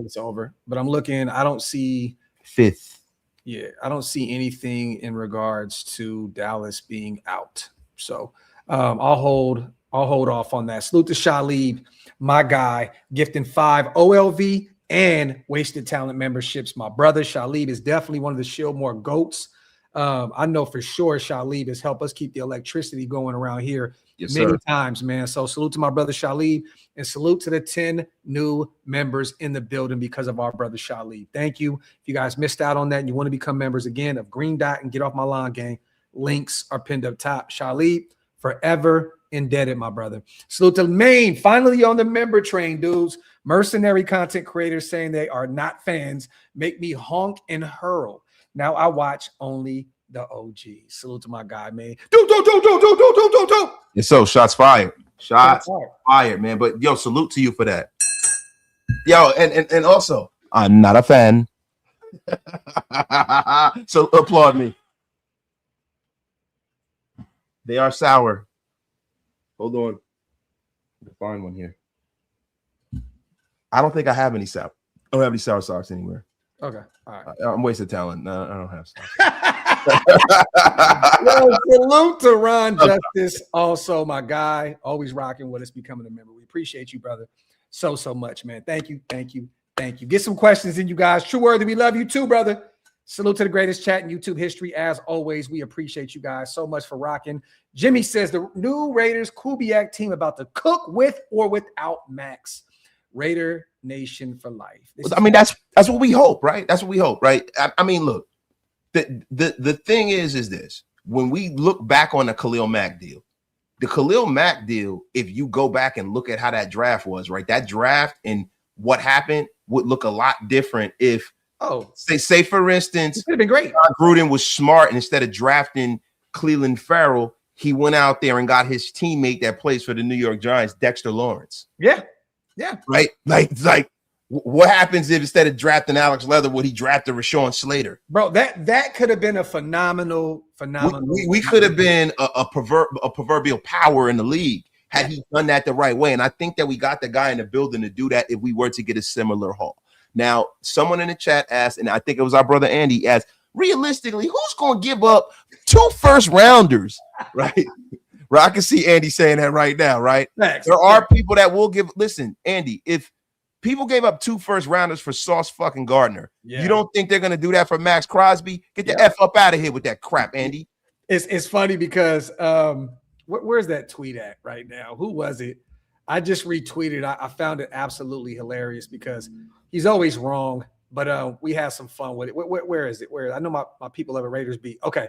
it's over. But I'm looking. I don't see 5th. Yeah, I don't see anything in regards to Dallas being out. So I'll hold off on that. Salute to Shalib, my guy, gifting 5 OLV and wasted talent memberships. My brother Shalib is definitely one of the Shieldmore GOATs. I know for sure Shalib has helped us keep the electricity going around here many times, man. So salute to my brother Shalib and salute to the 10 new members in the building because of our brother Shalib. Thank you. If you guys missed out on that and you want to become members again of Green Dot and Get Off My Lawn Gang, links are pinned up top. Shalib, forever indebted, my brother. Salute to Maine, finally on the member train, dudes. Mercenary content creators saying they are not fans make me honk and hurl. Now I watch only the OG. Salute to my guy, man. Do. And so shots fired. Shots fired, man. But yo, salute to you for that. Yo, and also, I'm not a fan. So applaud me. They are sour. Hold on. I'll find one here. I don't think I have any sour. I don't have any sour socks anywhere. Okay. All right. I'm wasting talent. No, I don't have socks. Yo, salute to Ron Justice, also my guy, always rocking with us, becoming a member. We appreciate you, brother, so much, man. Thank you. Get some questions in, you guys. True Worthy, we love you too, brother. Salute to the greatest chat in YouTube history. As always, we appreciate you guys so much for rocking. Jimmy says the new Raiders Kubiak team about to cook with or without Maxx. Raider Nation for life. I mean, that's what we hope, right? That's what we hope, right? I mean, look, the thing is this. When we look back on the Khalil Mack deal, if you go back and look at how that draft was, right? That draft and what happened would look a lot different if, say for instance, it would have been great. Gruden was smart, and instead of drafting Cleveland Farrell, he went out there and got his teammate that plays for the New York Giants, Dexter Lawrence. Yeah. Right. Like what happens if instead of drafting Alex Leatherwood, he drafted Rashawn Slater? Bro, that could have been a phenomenal. We could have been a proverbial power in the league had he done that the right way. And I think that we got the guy in the building to do that if we were to get a similar haul. Now, someone in the chat asked, and I think it was our brother Andy asked, realistically, who's going to give up 2 first-rounders, right? Right, I can see Andy saying that right now, right? Thanks. There are people that will give. Listen, Andy, if people gave up 2 first-rounders for Sauce fucking Gardner, you don't think they're going to do that for Maxx Crosby? Get the F up out of here with that crap, Andy. It's funny because where's that tweet at right now? Who was it? I just retweeted. I found it absolutely hilarious because he's always wrong, but we had some fun with it. Where is it? I know my people have a Raiders beat. Okay.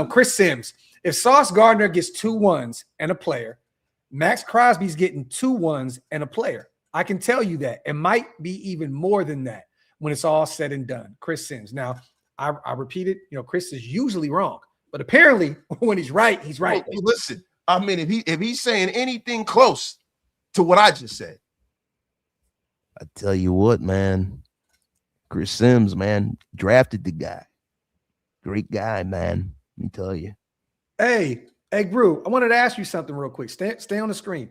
Chris Sims. If Sauce Gardner gets 2 1s and a player, Maxx Crosby's getting 2 1s and a player. I can tell you that. It might be even more than that when it's all said and done. Chris Sims. Now, I repeat it. Chris is usually wrong, but apparently when he's right, he's right. Well, listen, I mean, if he's saying anything close to what I just said, I tell you what, man. Chris Sims, man, drafted the guy. Great guy, man. Let me tell you. Hey, Gru, I wanted to ask you something real quick. Stay on the screen.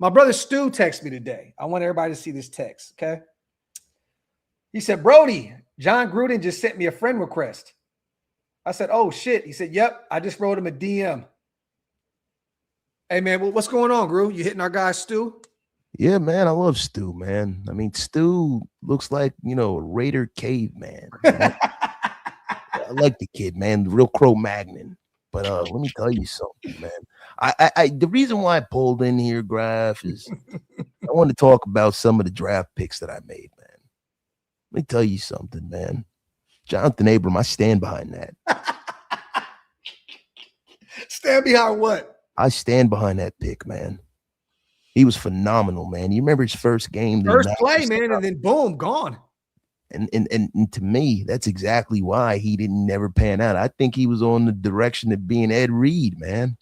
My brother Stu texted me today. I want everybody to see this text, okay? He said, Brody, John Gruden just sent me a friend request. I said, oh, shit. He said, yep, I just wrote him a DM. Hey man, what's going on, Gru? You hitting our guy Stu? Yeah, man, I love Stu, man. I mean, Stu looks like, a Raider caveman. I like the kid, man, the real Cro-Magnon. But let me tell you something, man. I the reason why I pulled in here, Graf, is I want to talk about some of the draft picks that I made, man. Let me tell you something, man. Jonathan Abram, I stand behind that. Stand behind what? I stand behind that pick, man. He was phenomenal, man. You remember his first game? First play, man, and then boom, gone. And to me, that's exactly why he didn't never pan out. I think he was on the direction of being Ed Reed, man.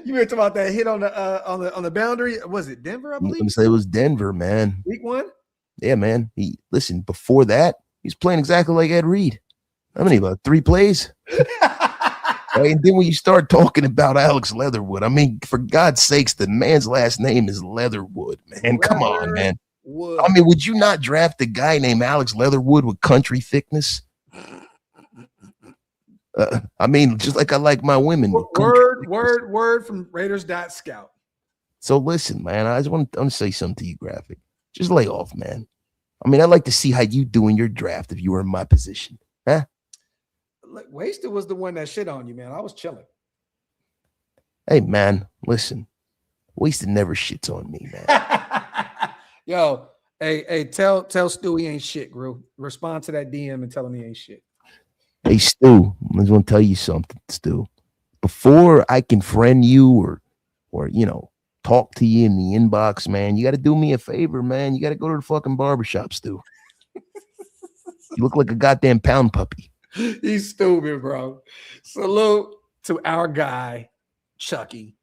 You were talking about that hit on the boundary. Was it Denver? I believe It was Denver, man. Week 1. Yeah, man. Before that, he's playing exactly like Ed Reed. How many? About 3 plays? Right? And then when you start talking about Alex Leatherwood, I mean, for God's sakes, the man's last name is Leatherwood, man. Come on, man. I mean, would you not draft a guy named Alex Leatherwood with country thickness? I mean, just like I like my women. Word from Raiders.scout. So listen, man, I just want to say something to you, Graphic. Just lay off, man. I mean, I'd like to see how you do in your draft if you were in my position. Huh? Look, Wasted was the one that shit on you, man. I was chilling. Hey, man, listen. Wasted never shits on me, man. Yo, hey, tell Stu he ain't shit, Gru. Respond to that DM and tell him he ain't shit. Hey, Stu, I just want to tell you something, Stu. Before I can friend you or talk to you in the inbox, man, you got to do me a favor, man. You got to go to the fucking barbershop, Stu. You look like a goddamn pound puppy. He's stupid, bro. Salute to our guy, Chucky,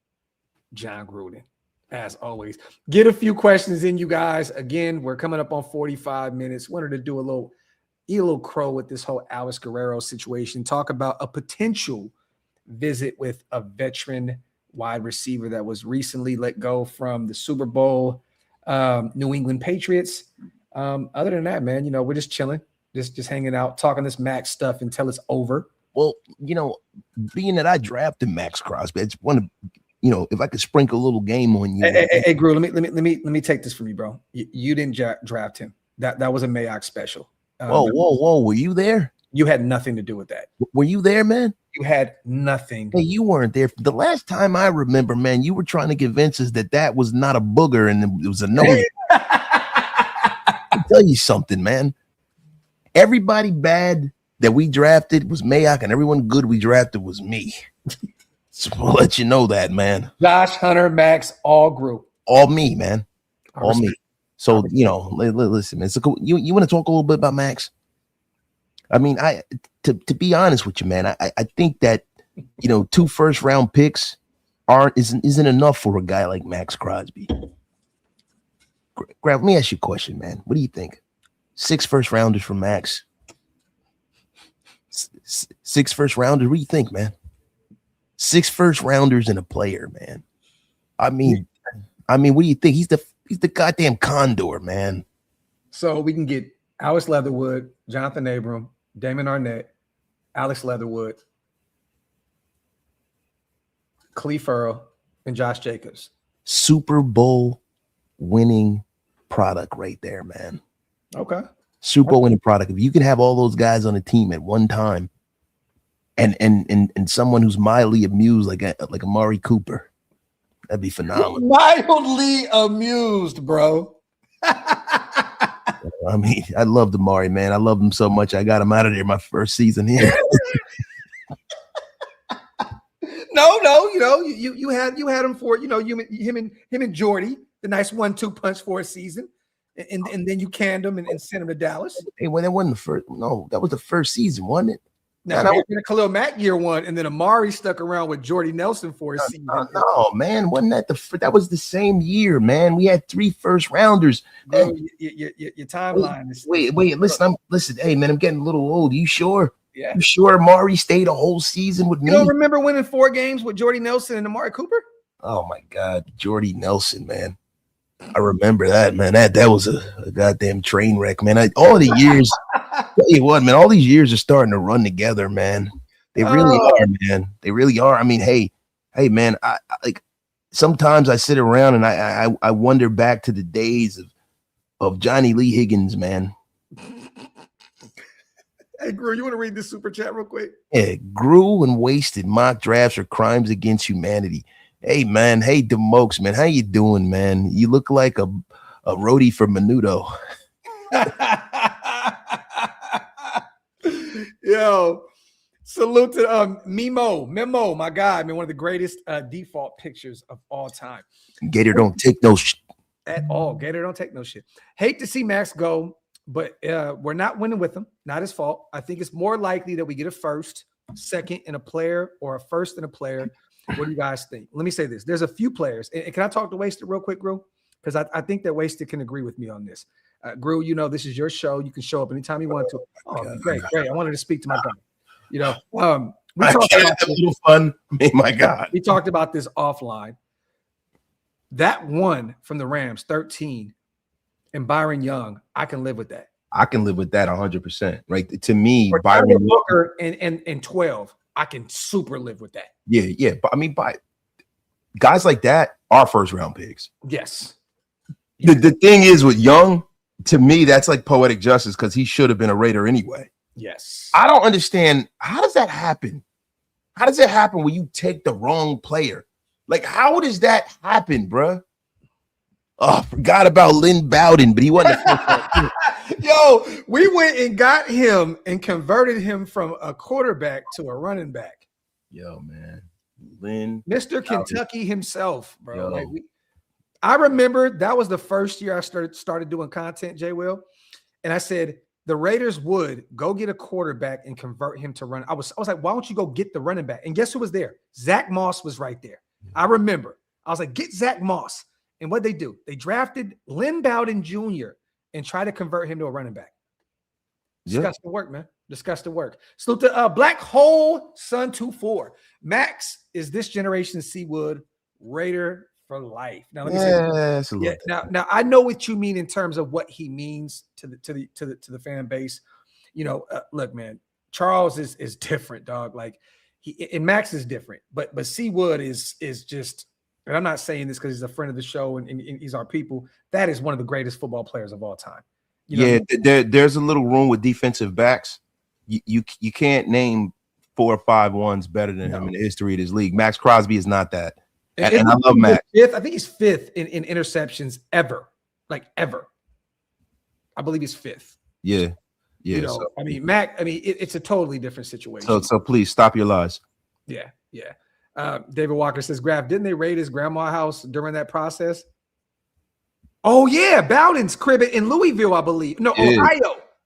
John Gruden, as always. Get a few questions in, you guys. Again, we're coming up on 45 minutes. Wanted to do eat a little crow with this whole Alex Guerrero situation. Talk about a potential visit with a veteran wide receiver that was recently let go from the Super Bowl, New England Patriots. Other than that, man, we're just chilling. Just hanging out, talking this Maxx stuff until it's over. Well, being that I drafted Maxx Crosby, I just want to, if I could sprinkle a little game on you. Hey, Gru, let me take this from you, bro. You didn't draft him. That was a Mayock special. Whoa! Were you there? You had nothing to do with that. Were you there, man? You had nothing. Hey, you weren't there. The last time I remember, man, you were trying to convince us that was not a booger and it was a nose. I'll tell you something, man. Everybody bad that we drafted was Mayock, and everyone good we drafted was me. So I'll let you know that, man. Josh, Hunter, Maxx, all group. All me, man. All me. So, listen, man. So you want to talk a little bit about Maxx? I mean, to be honest with you, man, I think that 2 first-round picks isn't enough for a guy like Maxx Crosby. Grab, let me ask you a question, man. What do you think? 6 first-rounders for Maxx. 6 first-rounders. What do you think, man? 6 first-rounders and a player, man. I mean, what do you think? He's the goddamn condor, man. So we can get Alex Leatherwood, Jonathan Abram, Damon Arnett, Alex Leatherwood, Cleve Farrell, and Josh Jacobs. Super Bowl winning product right there, man. Okay. Super Bowl winning product. If you can have all those guys on a team at one time, and someone who's mildly amused like Amari Cooper, that'd be phenomenal. Mildly amused, bro. I mean, I loved Amari, man. I loved him so much. I got him out of there my first season here. No, you had him for him and Jordy, the nice 1-2 punch for a season, and then you canned him and sent him to Dallas. Hey, well, that wasn't the first. No, that was the first season, wasn't it? Now that was in a Khalil Mack year 1, and then Amari stuck around with Jordy Nelson for a season. No, man, wasn't that that was the same year, man? We had 3 first-rounders. Bro, your timeline is. Wait, listen. Hey, man, I'm getting a little old. You sure? Yeah. You sure Amari stayed a whole season with me? You don't remember winning 4 games with Jordy Nelson and Amari Cooper? Oh my God, Jordy Nelson, man. I remember that, man. That was a goddamn train wreck, man. All the years, tell you what, man, all these years are starting to run together, man. They really are, man. They really are. I mean, hey, Hey man, I like sometimes I sit around and I wonder back to the days of Johnny Lee Higgins, man. Hey, Gru, you want to read this super chat real quick? Yeah, grew and wasted mock drafts are crimes against humanity. Hey man, hey Demokes, man, how you doing, man? You look like a roadie for Menudo. Yo, salute to Memo, my guy, man, one of the greatest default pictures of all time. Gator don't take no shit at all. Gator don't take no shit. Hate to see Maxx go, but we're not winning with him. Not his fault. I think it's more likely that we get a first, second, and a player, or a first and a player. What do you guys think? Let me say this. There's a few players. And can I talk to Wasted real quick, Gru? Because I think that Wasted can agree with me on this. Gru, you know, this is your show. You can show up anytime you want to. Oh, great. I wanted to speak to my guy. You know, we talked about a little fun. My God. We talked about this offline. That one from the Rams, 13, and Byron Young, I can live with that. I can live with that 100%. Right. To me, or Byron Booker and 12, I can super live with that. Yeah. But I mean, by guys like that are first round picks. Yes. The thing is with Young, to me, that's like poetic justice because he should have been a Raider anyway. Yes. I don't understand. How does that happen? How does it happen when you take the wrong player? Like, how does that happen, bruh? Oh, forgot about Lynn Bowden, but he wasn't the first one. Yo, we went and got him and converted him from a quarterback to a running back. Yo, man. Lynn. Mr. Kentucky himself, bro. Yo. Like I remember that was the first year I started doing content, J. Will. And I said, the Raiders would go get a quarterback and convert him to run. I was like, why don't you go get the running back? And guess who was there? Zach Moss was right there. I remember. I was like, get Zach Moss. And what'd they do? They drafted Lynn Bowden Jr. and tried to convert him to a running back. Disgusting work, man. Disgusting work. Salute to Black Hole Sun 24. Maxx is this generation's Seawood Raider for life. Now let me say this. Now I know what you mean in terms of what he means to the fan base. You know, look, man, Charles is different, dog. Like and Maxx is different, but Seawood is just, and I'm not saying this because he's a friend of the show and he's our people. That is one of the greatest football players of all time. You know there's a little room with defensive backs. You can't name 4 or 5 ones better than him in the history of this league. Maxx Crosby is not that. And I love Maxx. I think he's 5th in interceptions ever. Like ever. I believe he's 5th. Yeah. You know, I mean, it's a totally different situation. So please stop your lies. Yeah. David Walker says, Graf, didn't they raid his grandma's house during that process? Oh, yeah. Bowden's crib in Louisville, I believe. No,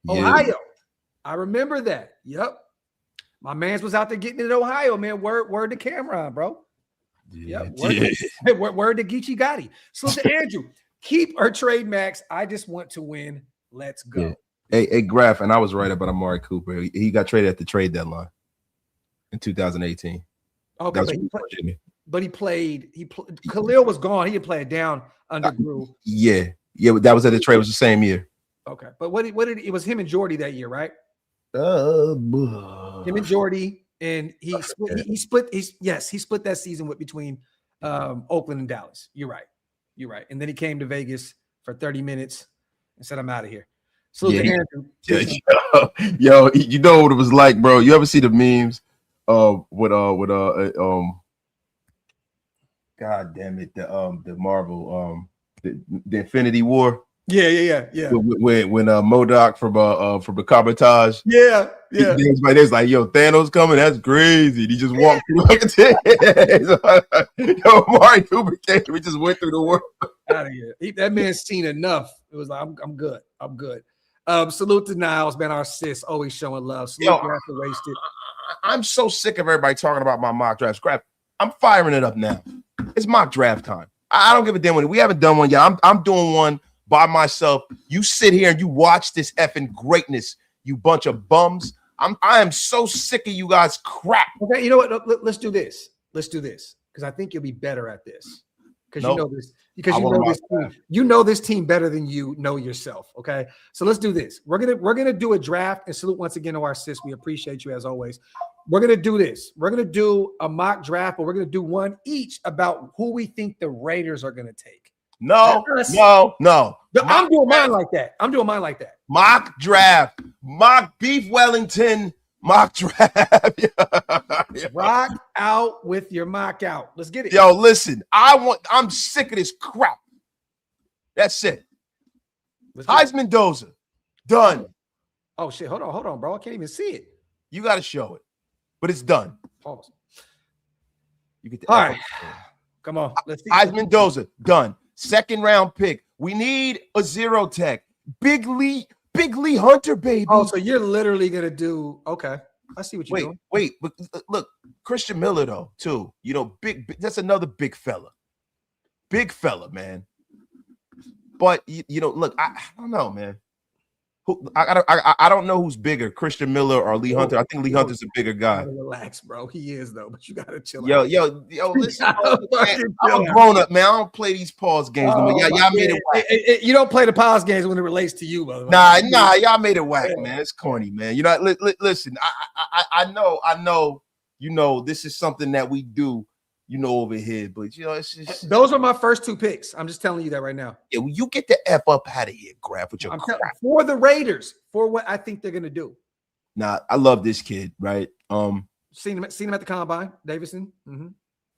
Ohio. I remember that. Yep. My man's was out there getting it in Ohio, man. Word to Cameron, bro. Yep. Word to Geechee Gotti. So to Andrew, keep or trade Maxx. I just want to win. Let's go. Yeah. Hey, Graf, and I was right about Amari Cooper. He got traded at the trade deadline in 2018. Okay, but he played. Khalil was gone. He didn't play it down under Gru. Yeah, that was at the trade. It was the same year. Okay, but what did it was him and Jordy that year, right? Him and Jordy, and he split that season between Oakland and Dallas. You're right. And then he came to Vegas for 30 minutes and said, "I'm out of here." So yo, you know what it was like, bro. You ever see the memes with God damn it, the Marvel the Infinity War? Yeah. When MODOK from the Cabotage. Yeah. Everybody's like, yo, Thanos coming. That's crazy. He just walked through like yo, Amari Cooper came. We just went through the world. Out of here. That man's seen enough. It was like, I'm good. Salute to Niles, man. Our sis always showing love. Salute to Wasted. I'm so sick of everybody talking about my mock draft. Scrap. I'm firing it up now. It's mock draft time. I don't give a damn. We haven't done one yet. I'm doing one by myself. You sit here and you watch this effing greatness, you bunch of bums. I am so sick of you guys crap. Okay, you know what? Let's do this. Because I think you'll be better at this. because Nope. you know this. Because I you want know a this team. You know this team better than you know yourself. Okay, so let's do this. We're gonna do a draft and salute once again to our sis. We appreciate you as always. We're gonna do this. We're gonna do a mock draft, but we're gonna do one each about who we think the Raiders are gonna take. No. I'm doing mine like that. Mock draft. Mock beef Wellington. Mock draft. Rock out with your mock out. Let's get it. Yo, listen. I'm sick of this crap. That's it. Heisman Dozer. Done. Oh shit. Hold on, bro. I can't even see it. You got to show it. But it's done. Pause. You get the All right. Come on. Let's see. Heisman Dozer. Done. Second round pick. We need a zero tech. Big Lee Hunter, baby. Oh, so you're literally gonna do okay. I see what you're doing. Wait, but look, Christian Miller, though, too. You know, big that's another big fella. Big fella, man. But you know, look, I don't know, man. I don't know who's bigger, Christian Miller or Lee Hunter. I think Lee Hunter's a bigger guy. Relax, bro. He is though, but you gotta chill. Yo, listen, man, I'm a grown up, man. I don't play these pause games no more. Y'all made it whack. You don't play the pause games when it relates to you, brother. Nah, y'all made it whack, man. It's corny, man. You know, listen, I know, you know, this is something that we do, you know, over here, but you know, it's just those are my first two picks. I'm just telling you that right now. Yeah, well, you get the F up out of here, Graf, with your crap. For the Raiders, for what I think they're gonna do. Nah, I love this kid, right? Seen him at the combine, Davidson.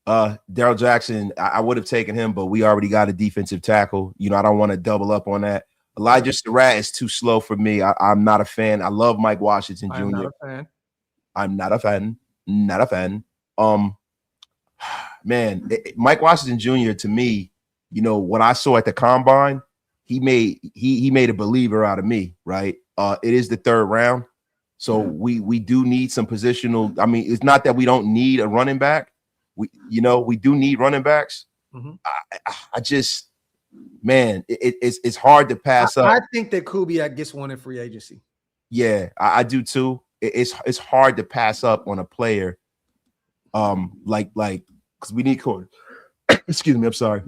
Daryl Jackson, I would have taken him, but we already got a defensive tackle. You know, I don't want to double up on that. Elijah Surratt is too slow for me. I'm not a fan. I love Mike Washington Jr. I'm not a fan. I'm not a fan. Not a fan. Man, Mike Washington Jr. to me, you know, what I saw at the combine, he made a believer out of me, right? It is the third round. So we do need some positional. I mean, it's not that we don't need a running back. We do need running backs. I just, man, it's hard to pass up. I think that Kubiak gets one in free agency. Yeah, I do too. It's hard to pass up on a player, like because we need corner. Excuse me, I'm sorry.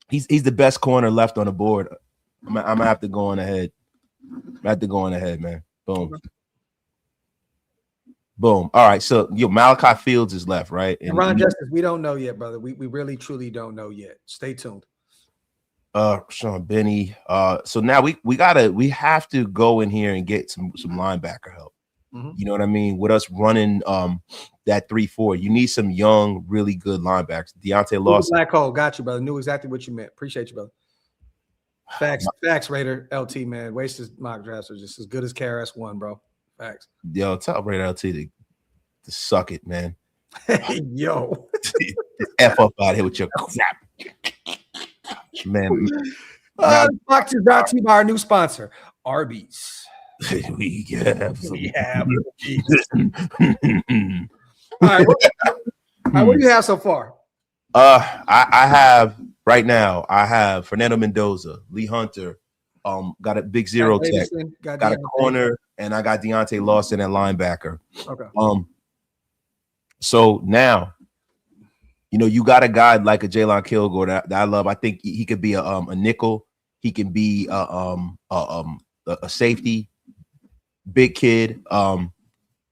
He's the best corner left on the board. I'm gonna have to go on ahead. Man. Boom. Boom. All right. So Malachi Fields is left, right? And Ron Justice, we don't know yet, brother. We really truly don't know yet. Stay tuned. Sean Benny. So now we have to go in here and get some linebacker help. You know what I mean? With us running that 3-4, you need some young, really good linebackers. Deontay Lawson. Black hole, got you, brother. Knew exactly what you meant. Appreciate you, brother. Facts, Raider LT, man. Wasted mock drafts are just as good as KRS-One, bro. Facts. Yo, tell Raider LT to suck it, man. Hey, yo. F up out here with your crap. Man. Box is brought to you by our new sponsor, Arby's. We have some. All right, what do you have so far? I have right now. I have Fernando Mendoza, Lee Hunter. Got a big zero tech. Got a corner, and I got Deontay Lawson at linebacker. Okay. So now, you got a guy like a Jalen Kilgore that I love. I think he could be a nickel. He can be a safety. Big kid.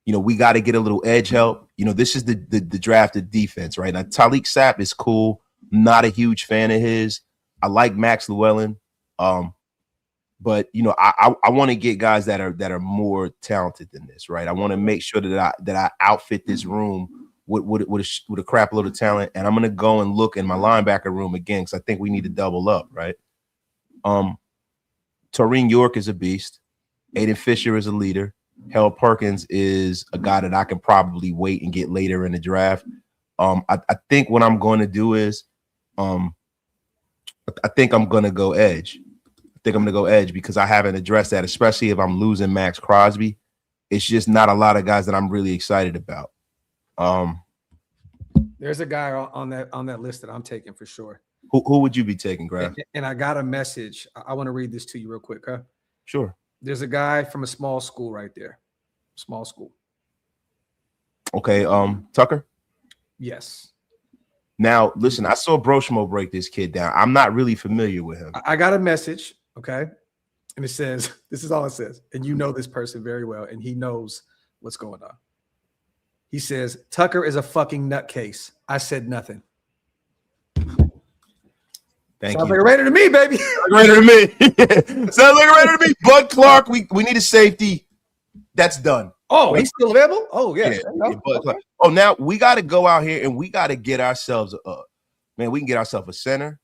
We got to get a little edge help. This is the drafted defense, right? Now, Talik Sapp is cool. Not a huge fan of his. I like Max Llewellyn. But I want to get guys that are more talented than this, right? I want to make sure that I outfit this room with a crap load of talent, and I'm gonna go and look in my linebacker room again because I think we need to double up, right? Taurine York is a beast. Aiden Fisher is a leader. Harold Perkins is a guy that I can probably wait and get later in the draft. I think what I'm going to do is, I think I'm going to go edge. Because I haven't addressed that, especially if I'm losing Maxx Crosby. It's just not a lot of guys that I'm really excited about. There's a guy on that list that I'm taking for sure. Who would you be taking, Graf? And I got a message. I want to read this to you real quick, huh? Sure. There's a guy from a small school right there. Small school. Okay, Tucker? Yes. Now, listen, I saw Broshmo break this kid down. I'm not really familiar with him. I got a message, okay? And it says, this is all it says. And you know this person very well, and he knows what's going on. He says, Tucker is a fucking nutcase. I said nothing. Thank Sounds you. like a Raider to me, baby. Raider to me. Sounds like a Raider to me. Bud Clark, we need a safety. That's done. Oh, he's still available? Oh, yes. Bud Clark. Oh, now we got to go out here and we got to get ourselves man, we can get ourselves a center,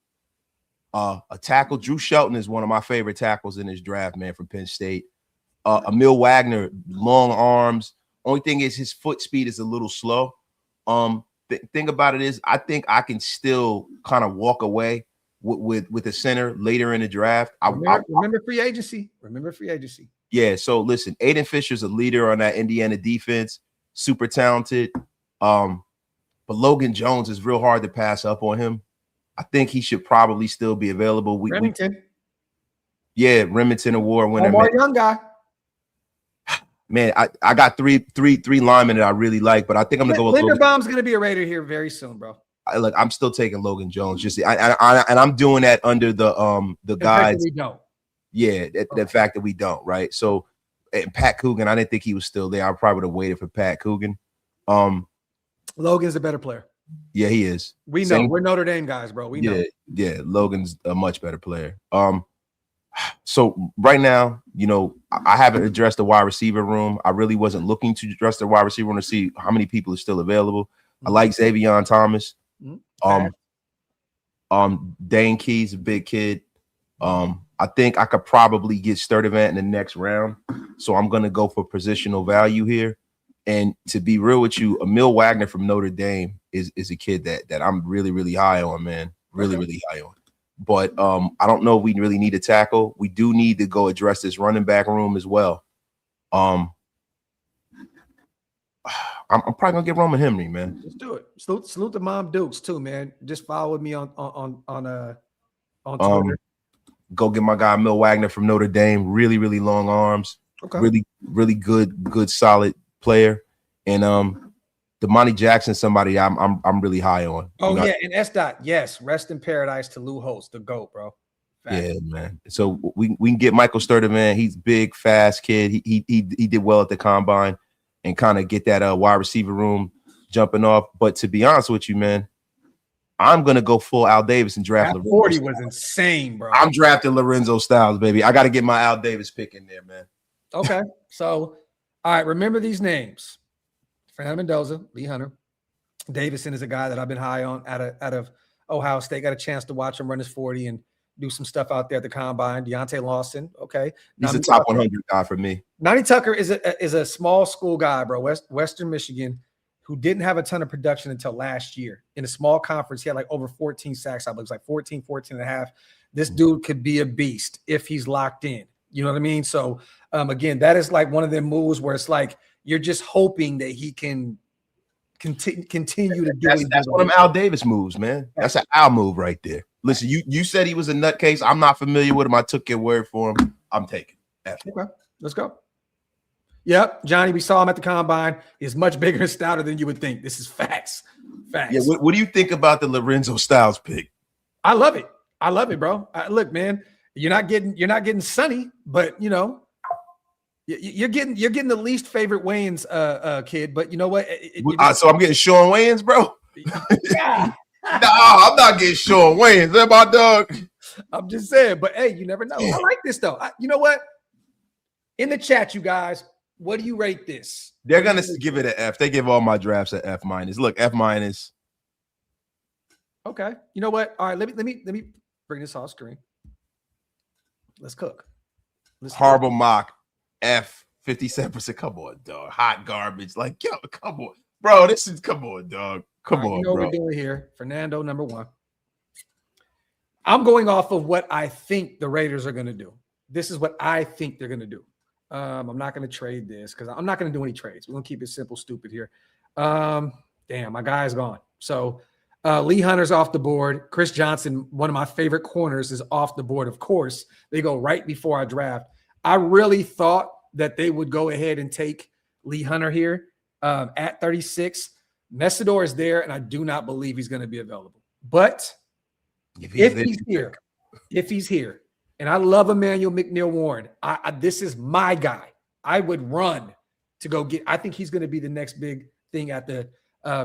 a tackle. Drew Shelton is one of my favorite tackles in this draft, man, from Penn State. Emil Wagner, long arms. Only thing is his foot speed is a little slow. Thing about it is I think I can still kind of walk away with a center later in the draft. Remember free agency. Remember free agency. Yeah, so listen, Aiden Fisher's a leader on that Indiana defense, super talented. But Logan Jones is real hard to pass up on him. I think he should probably still be available. Remington. Remington Award winner. More young guy. Man, I got three linemen that I really like, but I think I'm gonna go with Linderbaum's gonna be a Raider here very soon, bro. I'm still taking Logan Jones. Just and I'm doing that under the guys. We don't. Yeah, the fact that we don't, right? So, and Pat Coogan, I didn't think he was still there. I probably would have waited for Pat Coogan. Logan's a better player. Yeah, he is. We know. We're Notre Dame guys, bro. We know. Yeah, Logan's a much better player. So right now, I haven't addressed the wide receiver room. I really wasn't looking to address the wide receiver room to see how many people are still available. I like Xavier Thomas. Dane Key's a big kid. I think I could probably get Sturdivant in the next round. So I'm going to go for positional value here. And to be real with you, Emil Wagner from Notre Dame is a kid that I'm really, really high on, man. Really high on. But I don't know if we really need a tackle. We do need to go address this running back room as well. I'm probably gonna get Roman Henry, man. Let's do it. Salute the Mom Dukes too, man. Just follow me on Twitter. Go get my guy Emil Wagner from Notre Dame. Really, really long arms. Okay. Really good, solid player. And Damani Jackson, somebody I'm really high on. Oh, yeah, and S. Dot, yes, rest in paradise to Lou Holtz, the GOAT, bro. Fact. Yeah, man. So we can get Michael Sturdivant. He's big, fast kid. He did well at the combine and kind of get that wide receiver room jumping off. But to be honest with you, man, I'm gonna go full Al Davis and draft. That 40 was insane, bro. I'm drafting Lorenzo Styles, baby. I got to get my Al Davis pick in there, man. Okay, so all right, remember these names. Fernando Mendoza, Lee Hunter. Davison is a guy that I've been high on out of Ohio State. Got a chance to watch him run his 40 and do some stuff out there at the combine. Deontay Lawson, okay. He's a top 100 guy for me. Nani Tucker is a small school guy, bro. Western Michigan, who didn't have a ton of production until last year. In a small conference, he had like over 14 sacks. I believe it was like 14 and a half. This dude could be a beast if he's locked in. You know what I mean? So, again, that is like one of them moves where it's like you're just hoping that he can continue to do it. That's one of them Al Davis moves, man. That's an Al move right there. Listen, you said he was a nutcase. I'm not familiar with him. I took your word for him. I'm taking it. Okay, let's go. Yep, Johnny, we saw him at the combine. He's much bigger and stouter than you would think. This is facts. Facts. Yeah, what do you think about the Lorenzo Styles pick? I love it. I love it, bro. Look, man, you're not getting Sonny, but you know, you're getting the least favorite Wayans kid. But you know what? So I'm getting Sean Wayans, bro. Yeah. No, I'm not getting Sean Wayans. That my dog. I'm just saying, but hey, you never know. I like this though. You know what? In the chat, you guys, what do you rate this? They're gonna give it an F. They give all my drafts an F minus. Look, F minus. Okay. You know what? All right. Let me bring this off screen. Let's cook. Horrible mock. F 57%. Come on, dog. Hot garbage. Like, yo, come on, bro. Come on, dog. Come on, you know bro. What we're doing here. Fernando, number one. I'm going off of what I think the Raiders are going to do. This is what I think they're going to do. I'm not going to trade this because I'm not going to do any trades. We're going to keep it simple, stupid here. Damn, my guy's gone. So Lee Hunter's off the board. Chris Johnson, one of my favorite corners, is off the board. Of course, they go right before our draft. I really thought that they would go ahead and take Lee Hunter here at 36. Messidor is there, and I do not believe he's going to be available. But if he's here, and I love Emmanuel McNeil-Warren, this is my guy. I would run to go get. I think he's going to be the next big thing at the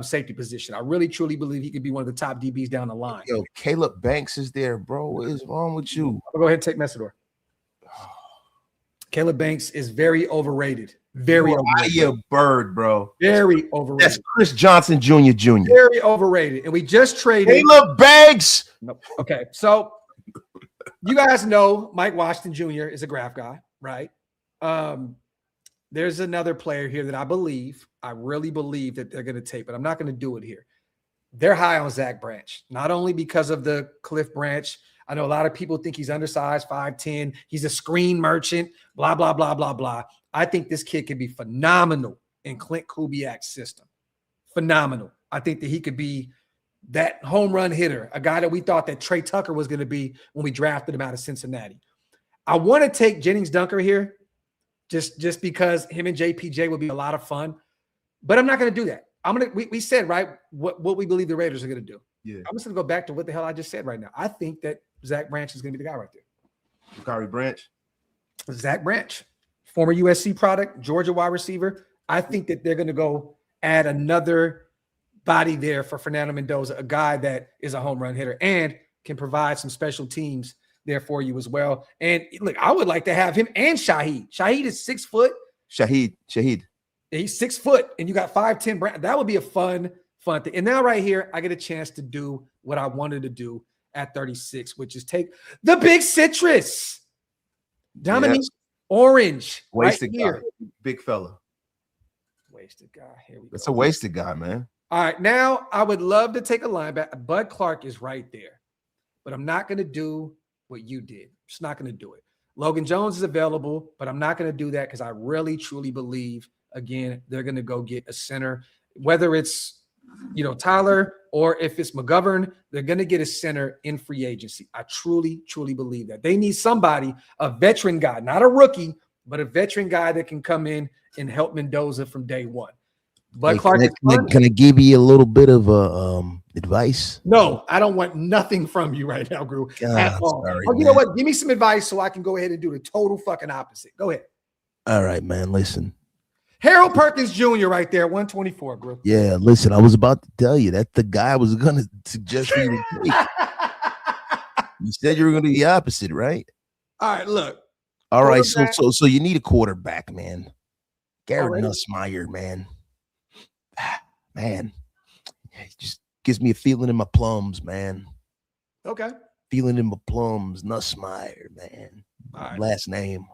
safety position. I really, truly believe he could be one of the top DBs down the line. Yo, Caleb Banks is there, bro. What is wrong with you? I'll go ahead and take Messidor. Caleb Banks is very overrated. Very overrated. You're a bird, bro. Very overrated. That's Chris Johnson Jr. Very overrated. And we just traded Caleb Banks. Nope. Okay. So you guys know Mike Washington Jr. is a graph guy, right? There's another player here that I really believe that they're going to take, but I'm not going to do it here. They're high on Zach Branch, not only because of the Cliff Branch. I know a lot of people think he's undersized, 5'10". He's a screen merchant, blah, blah, blah, blah, blah. I think this kid could be phenomenal in Klint Kubiak's system. Phenomenal. I think that he could be that home run hitter, a guy that we thought that Trey Tucker was going to be when we drafted him out of Cincinnati. I want to take Jennings Dunker here just because him and JPJ would be a lot of fun, but I'm not going to do that. We said, right, what we believe the Raiders are going to do. Yeah. I'm just going to go back to what the hell I just said right now. I think that Zach Branch is going to be the guy right there. Bakari Branch. Zach Branch, former USC product, Georgia wide receiver. I think that they're going to go add another body there for Fernando Mendoza, a guy that is a home run hitter and can provide some special teams there for you as well. And look, I would like to have him and Shaheed. Shaheed is 6 foot. Shaheed. He's 6 foot, and you got 5'10". Brand. That would be a fun thing. And now right here, I get a chance to do what I wanted to do at 36, which is take the big citrus. Dominique Orange. Wasted right guy. here. Big fella. Wasted guy. Here we go. That's a wasted guy, man. All right, now I would love to take a linebacker. Bud Clark is right there, but I'm not going to do what you did. Just not going to do it. Logan Jones is available, but I'm not going to do that because I really, truly believe, again, they're going to go get a center, whether it's, Tyler or if it's McGovern, they're going to get a center in free agency. I truly, truly believe that. They need somebody, a veteran guy, not a rookie, but a veteran guy that can come in and help Mendoza from day one. But Clark, can I give you a little bit of advice? No, I don't want nothing from you right now, Gru. At all. Sorry, you know what? Give me some advice so I can go ahead and do the total fucking opposite. Go ahead. All right, man. Listen. Harold Perkins Jr. right there, 124, Gru. Yeah, listen. I was about to tell you that the guy I was gonna suggest for you to take. You said you were gonna do the opposite, right? All right, look. All right, so you need a quarterback, man. Garrett Nussmeier, man. Man, it just gives me a feeling in my plums, man. Okay. Feeling in my plums, Nussmeier, man. Right. Last name,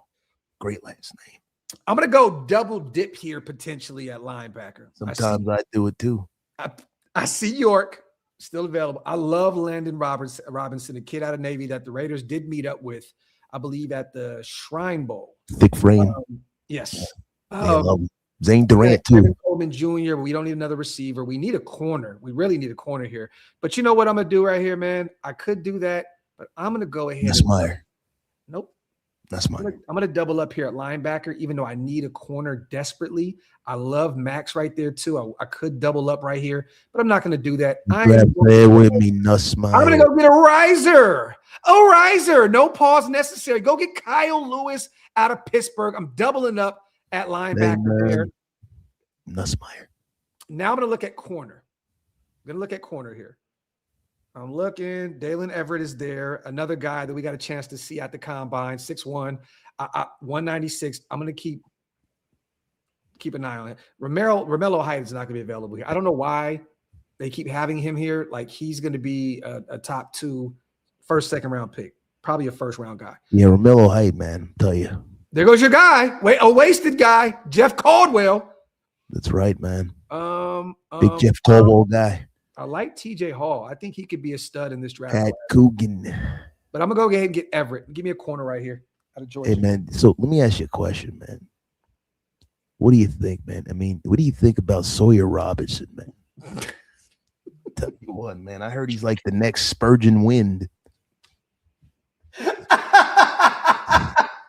great last name. I'm gonna go double dip here potentially at linebacker. Sometimes I do it too. I see York still available. I love Landon Robinson, a kid out of Navy that the Raiders did meet up with, I believe, at the Shrine Bowl. Thick frame. Yes. Zane Durant too. Coleman Jr. We don't need another receiver. We need a corner. We really need a corner here. But you know what I'm gonna do right here, man? I could do that, but I'm gonna go ahead. Nussmeier. Nope. Nussmeier. I'm gonna double up here at linebacker, even though I need a corner desperately. I love Maxx right there too. I could double up right here, but I'm not gonna do that. Play with me, Nussmeier. I'm gonna go get a riser. A riser. No pause necessary. Go get Kyle Lewis out of Pittsburgh. I'm doubling up at linebacker there. Nussmeier. Now I'm going to look at corner. I'm going to look at corner here. I'm looking. Dalen Everett is there. Another guy that we got a chance to see at the combine, 6'1", 196. I'm going to keep an eye on it. Romello Height is not going to be available here. I don't know why they keep having him here. Like, he's going to be a top 2 first, second round pick. Probably a first round guy. Yeah, Romello Height, man. Tell you. There goes your guy. Wait, a wasted guy, Jeff Caldwell. That's right, man. Big Jeff Caldwell guy. I like TJ Hall. I think he could be a stud in this draft. Pat Coogan. But I'm gonna go ahead and get Everett. Give me a corner right here out of Georgia. Hey, man. So let me ask you a question, man. What do you think, man? I mean, what do you think about Sawyer Robertson, man? Tell you what, man. I heard he's like the next Spurgeon Wind.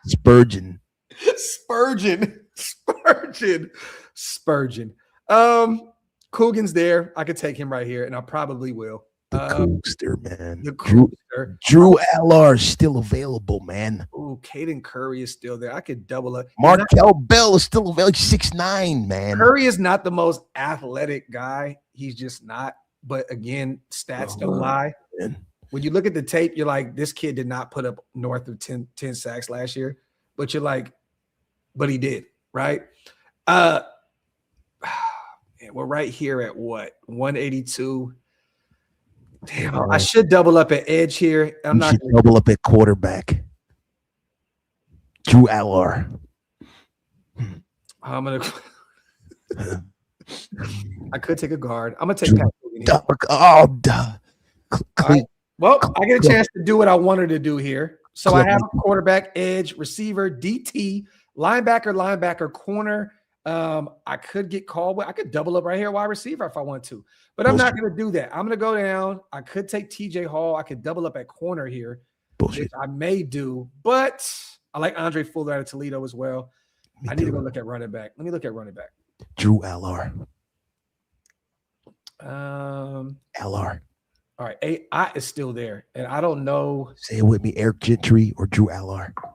Spurgeon. Coogan's there. I could take him right here, and I probably will. The Coogster, man. The Coogster. Drew Allard is still available, man. Ooh, Caden Curry is still there. I could double up. Markel Bell is still available. 6'9", man. Curry is not the most athletic guy. He's just not. But again, stats don't lie. Man. When you look at the tape, you're like, this kid did not put up north of 10 sacks last year. But you're like, but he did, right? We're right here at what? 182. Damn, I should double up at edge here. I'm not gonna double up at quarterback. Drew Allard. I'm gonna. I could take a guard. I'm gonna take Pat. Right. Well, I get a chance to do what I wanted to do here. So I have a quarterback, edge, receiver, DT, linebacker, corner. I could get Caldwell. I could double up right here, wide receiver if I want to, but I'm not going to do that. I'm going to go down. I could take TJ Hall. I could double up at corner here, which I may do, but I like Andre Fuller out of Toledo as well. I need to go look at running back. Let me look at running back. Drew Allard. Allard. All right, AI is still there, and I don't know. Say it with me, Eric Gentry or Drew Allard. I'm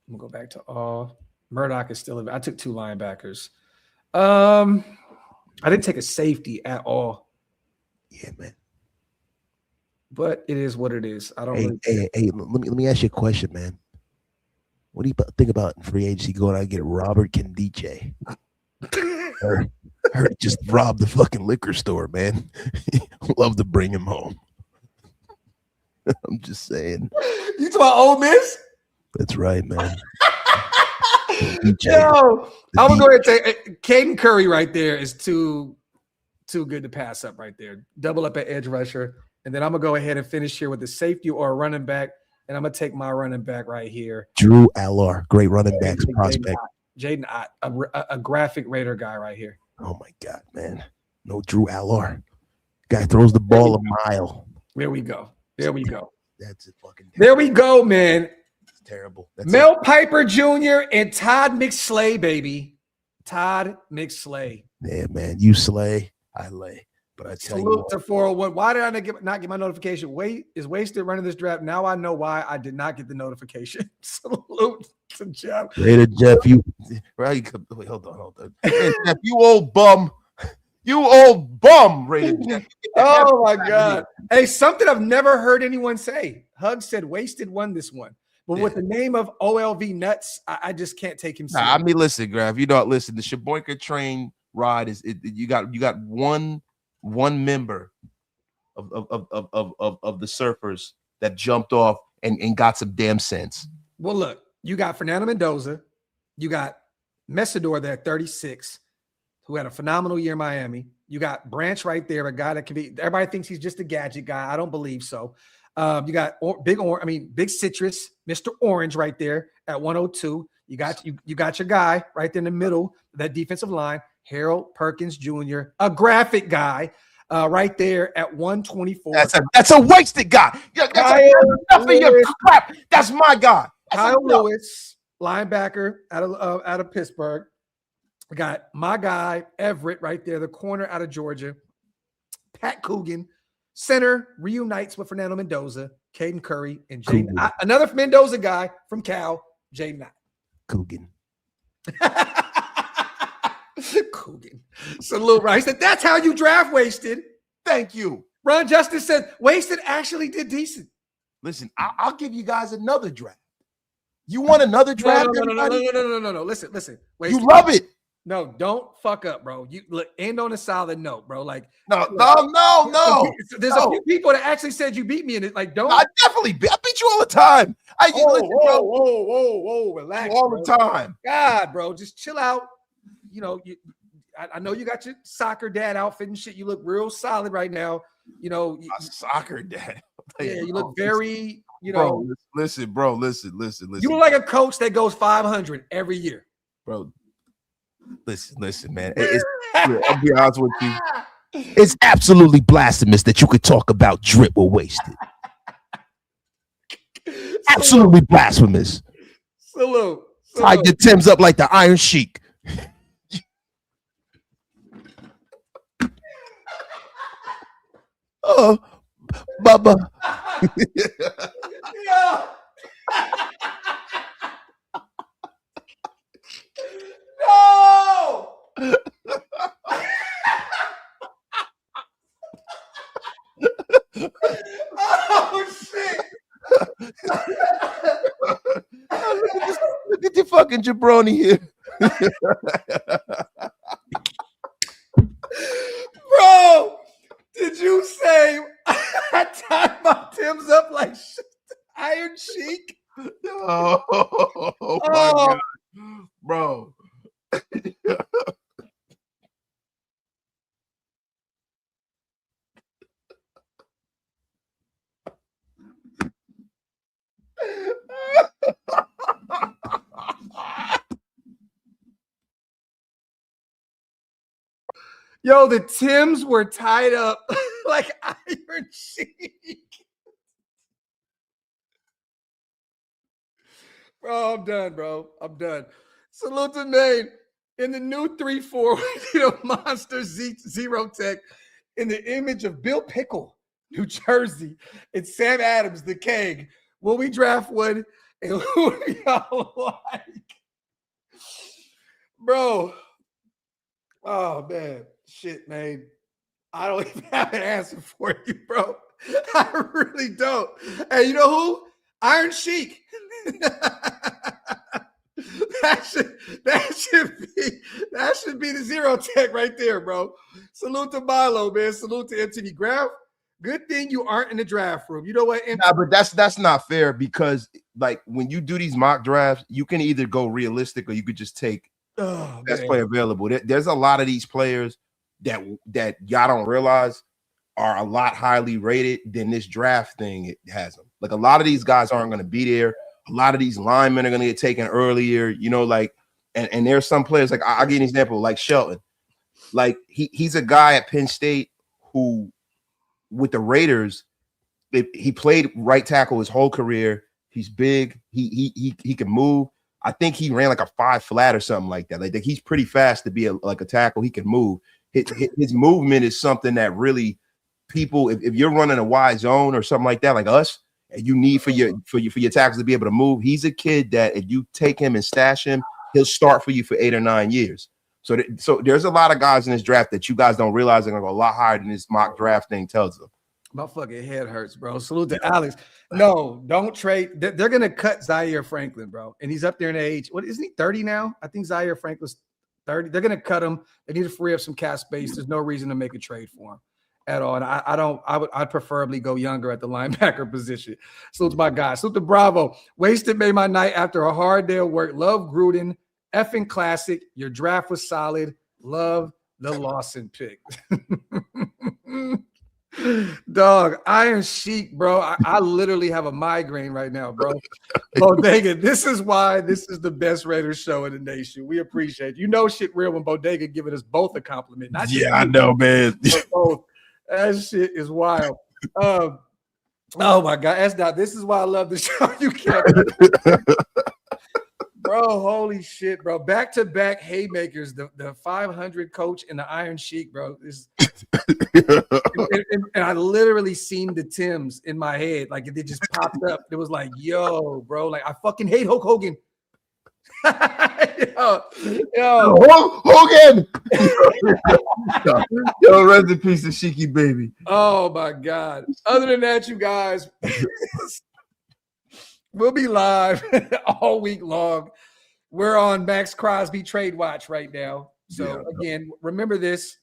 gonna go back to all. Murdoch is still. I took 2 linebackers. I didn't take a safety at all. Yeah, man. But it is what it is. I don't. Hey, let me ask you a question, man. What do you think about free agency going out and get Robert Kendiche? Heard just robbed the fucking liquor store, man. Love to bring him home. I'm just saying. You talking about Ole Miss? That's right, man. Yo, I'm gonna go ahead and take Caden Curry right there is too good to pass up right there. Double up at edge rusher, and then I'm gonna go ahead and finish here with a safety or a running back, and I'm gonna take my running back right here. Drew Allard, great running backs prospect. Jaden Ott, a graphic Raider guy right here. Oh my God, man! No Drew Allard. Guy throws the ball a mile. There we go. There we go. That's it. Fucking. There we go, man. It's terrible. That's Mel Piper Jr. and Todd McSlay, baby. Todd McSlay. Yeah, man. You slay, I lay. But I tell you Salute what. to 401. Why did I not get my notification? Wait, is Wasted running this draft? Now I know why I did not get the notification. Salute to Jeff. Later, Jeff. Wait, hold on. Hey, Jeff, you old bum. You old bum, Rated Jeff. Oh my God. Hey, something I've never heard anyone say. Hug said Wasted won this one. But with the name of OLV Nuts, I just can't take him serious. I mean, listen, Graf, you don't listen. The Sheboygan train ride is you got one member of the surfers that jumped off and got some damn sense. Well, look, you got Fernando Mendoza, you got Messidor there at 36, who had a phenomenal year in Miami. You got Branch right there, a guy that can be. Everybody thinks he's just a gadget guy. I don't believe so. You got Big Citrus, Mr. Orange right there at 102. You got your guy right there in the middle, that defensive line, Harold Perkins Jr., a graphic guy, right there at 124. That's a wasted guy. Yeah, that's enough of your crap. That's my guy. Kyle Lewis, linebacker out of Pittsburgh. We got my guy Everett right there, the corner out of Georgia. Pat Coogan. Center reunites with Fernando Mendoza, Caden Curry, and Jaden. Another Mendoza guy from Cal, Jaden. Coogan. Coogan. Salute, right? He said, that's how you draft Wasted. Thank you. Ron Justice said, Wasted actually did decent. Listen, I'll give you guys another draft. You want another draft? No. Listen. Wasted. You love it. No, don't fuck up, bro. You look, end on a solid note, bro. Like no. There's a few people that actually said you beat me in it. Like, don't. I definitely beat. I beat you all the time. Whoa, relax. All the time. God, bro, just chill out. You know, I know you got your soccer dad outfit and shit. You look real solid right now. You know, soccer dad. Yeah, you look very. You know, listen. You look like a coach that goes 500 every year, bro. Listen, man. I'll be honest with you. It's absolutely blasphemous that you could talk about drip or Wasted. Absolutely blasphemous. Salute. Tied your Timbs up like the Iron Sheik. Oh, Bubba. Yeah. No. Oh shit. Look at the fucking jabroni here. Bro, did you say I tied my Tim's up like Iron Sheik? Oh my Oh. God, bro. Yo, the Tims were tied up like Iron Sheik. Bro, I'm done, bro. I'm done. Salute to Maine. In the new 3-4, we need a monster zero tech in the image of Bill Pickle, New Jersey, and Sam Adams, the keg. Will we draft one? And who do y'all like? Bro. Oh, man. Shit, man. I don't even have an answer for you, bro. I really don't. Hey, you know who? Iron Sheik. that should be the zero tech right there, bro. Salute to Milo, man. Salute to Anthony Graf. Good thing you aren't in the draft room. You know what? Nah, but that's not fair because like when you do these mock drafts, you can either go realistic or you could just take best player available. There's a lot of these players that y'all don't realize are a lot highly rated than this draft thing it has them. Like a lot of these guys aren't going to be there. A lot of these linemen are going to get taken earlier, you know, like, and there's some players, like I'll give you an example, like Shelton. Like he's a guy at Penn State who, with the Raiders, he played right tackle his whole career. He's big. He can move. I think he ran like a 5 flat or something like that. Like he's pretty fast to be like a tackle. He can move. His movement is something that really people, if you're running a wide zone or something like that, like us, and you need for your tackles to be able to move, he's a kid that if you take him and stash him, he'll start for you for 8 or 9 years. So there's a lot of guys in this draft that you guys don't realize are going to go a lot higher than this mock draft thing tells them. My fucking head hurts, bro. Salute to Alex. No, don't trade. They're going to cut Zaire Franklin, bro. And he's up there in age. What, isn't he 30 now? I think Zaire Franklin's 30. They're going to cut him. They need to free up some cap space. There's no reason to make a trade for him at all. And I'd preferably go younger at the linebacker position. Salute to my guy. Salute to Bravo. Wasted made my night after a hard day of work. Love Gruden. Effing classic. Your draft was solid. Love the Lawson pick. Dog, Iron Sheik, bro. I literally have a migraine right now, bro. Bodega, this is why this is the best Raiders show in the nation. We appreciate it. You know shit real when Bodega giving us both a compliment. Not just I know, man. both. That shit is wild. Oh my God. This is why I love the show. You can't. Bro, holy shit, bro. Back-to-back haymakers, the 500 coach and the Iron Sheik, bro. And I literally seen the Tims in my head. Like, it just popped up. It was like, yo, bro. Like, I fucking hate Hulk Hogan. yo. Hogan! Yo, rest in peace to Sheiky baby. Oh, my God. Other than that, you guys, we'll be live all week long. We're on Maxx Crosby trade watch right now. So, again, remember this.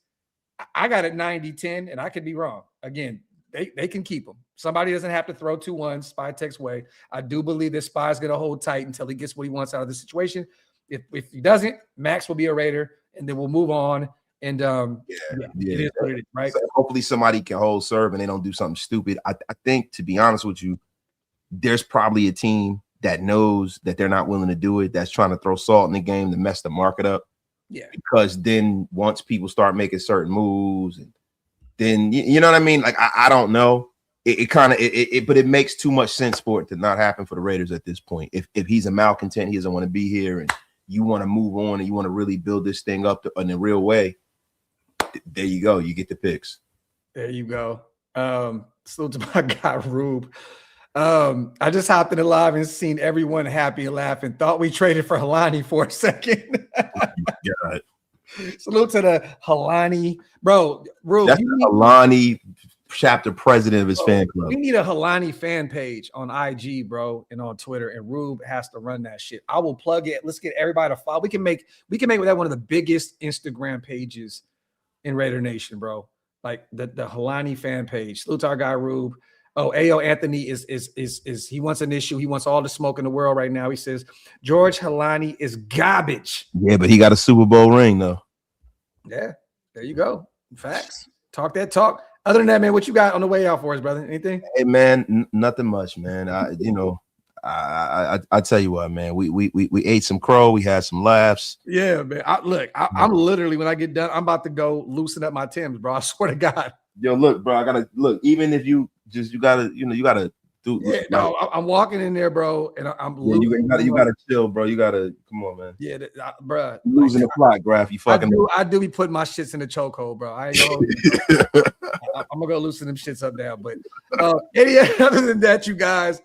I got it 90-10, and I could be wrong. Again, they can keep him. Somebody doesn't have to throw 2-1 Spy Tech's way. I do believe that Spy's going to hold tight until he gets what he wants out of the situation. If he doesn't, Max will be a Raider, and then we'll move on. And it is what it is, right? So hopefully somebody can hold serve and they don't do something stupid. I think, to be honest with you, there's probably a team that knows that they're not willing to do it, that's trying to throw salt in the game to mess the market up. Yeah. Because then once people start making certain moves, and then you know what I mean? Like I don't know. But it makes too much sense for it to not happen for the Raiders at this point. If he's a malcontent, he doesn't want to be here, and you want to move on and you want to really build this thing up in a real way, there you go. You get the picks. There you go. Salute to my guy Rube. I just hopped in the live and seen everyone happy and laughing. Thought we traded for Helani for a second. God. Salute to the Helani, bro. Rube, That's the Helani chapter president of his fan club. We need a Helani fan page on IG, bro, and on Twitter. And Rube has to run that shit. I will plug it. Let's get everybody to follow. We can make that one of the biggest Instagram pages in Raider Nation, bro. Like the Helani fan page. Salute to our guy Rube. Oh, Ayo Anthony is he wants an issue. He wants all the smoke in the world right now. He says George Helani is garbage. Yeah, but he got a Super Bowl ring though. Yeah, there you go. Facts. Talk that talk. Other than that, man, what you got on the way out for us, brother? Anything? Hey, man, nothing much, man. I tell you what, man. We ate some crow. We had some laughs. Yeah, man. I'm literally, when I get done, I'm about to go loosen up my Timbs, bro. I swear to God. Yo, look, bro. I gotta look. Even if you gotta do. Yeah, no, I'm walking in there, bro, and I'm. Yeah, you gotta chill, bro. You gotta come on, man. Yeah, bro. Losing the plot, Graph. You fucking. I do be putting my shits in the chokehold, bro. I ain't I'm gonna go loosen them shits up now. But other than that, you guys,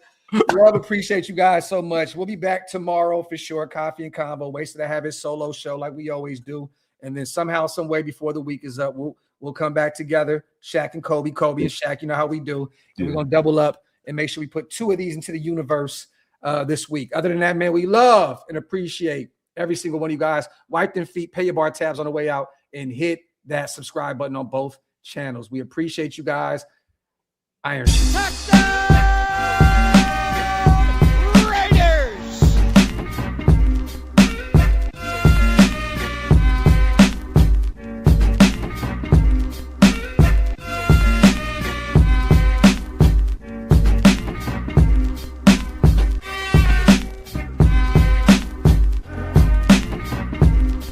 love, appreciate you guys so much. We'll be back tomorrow for sure. Coffee and Convo. Wasted to have his solo show like we always do, and then somehow, some way before the week is up, we'll come back together. Shaq and Kobe and Shaq. You know how we do. And we're gonna double up and make sure we put 2 of these into the universe this week. Other than that, man, we love and appreciate every single one of you guys. Wipe them feet, pay your bar tabs on the way out, and hit that subscribe button on both channels. We appreciate you guys. Iron Sheik.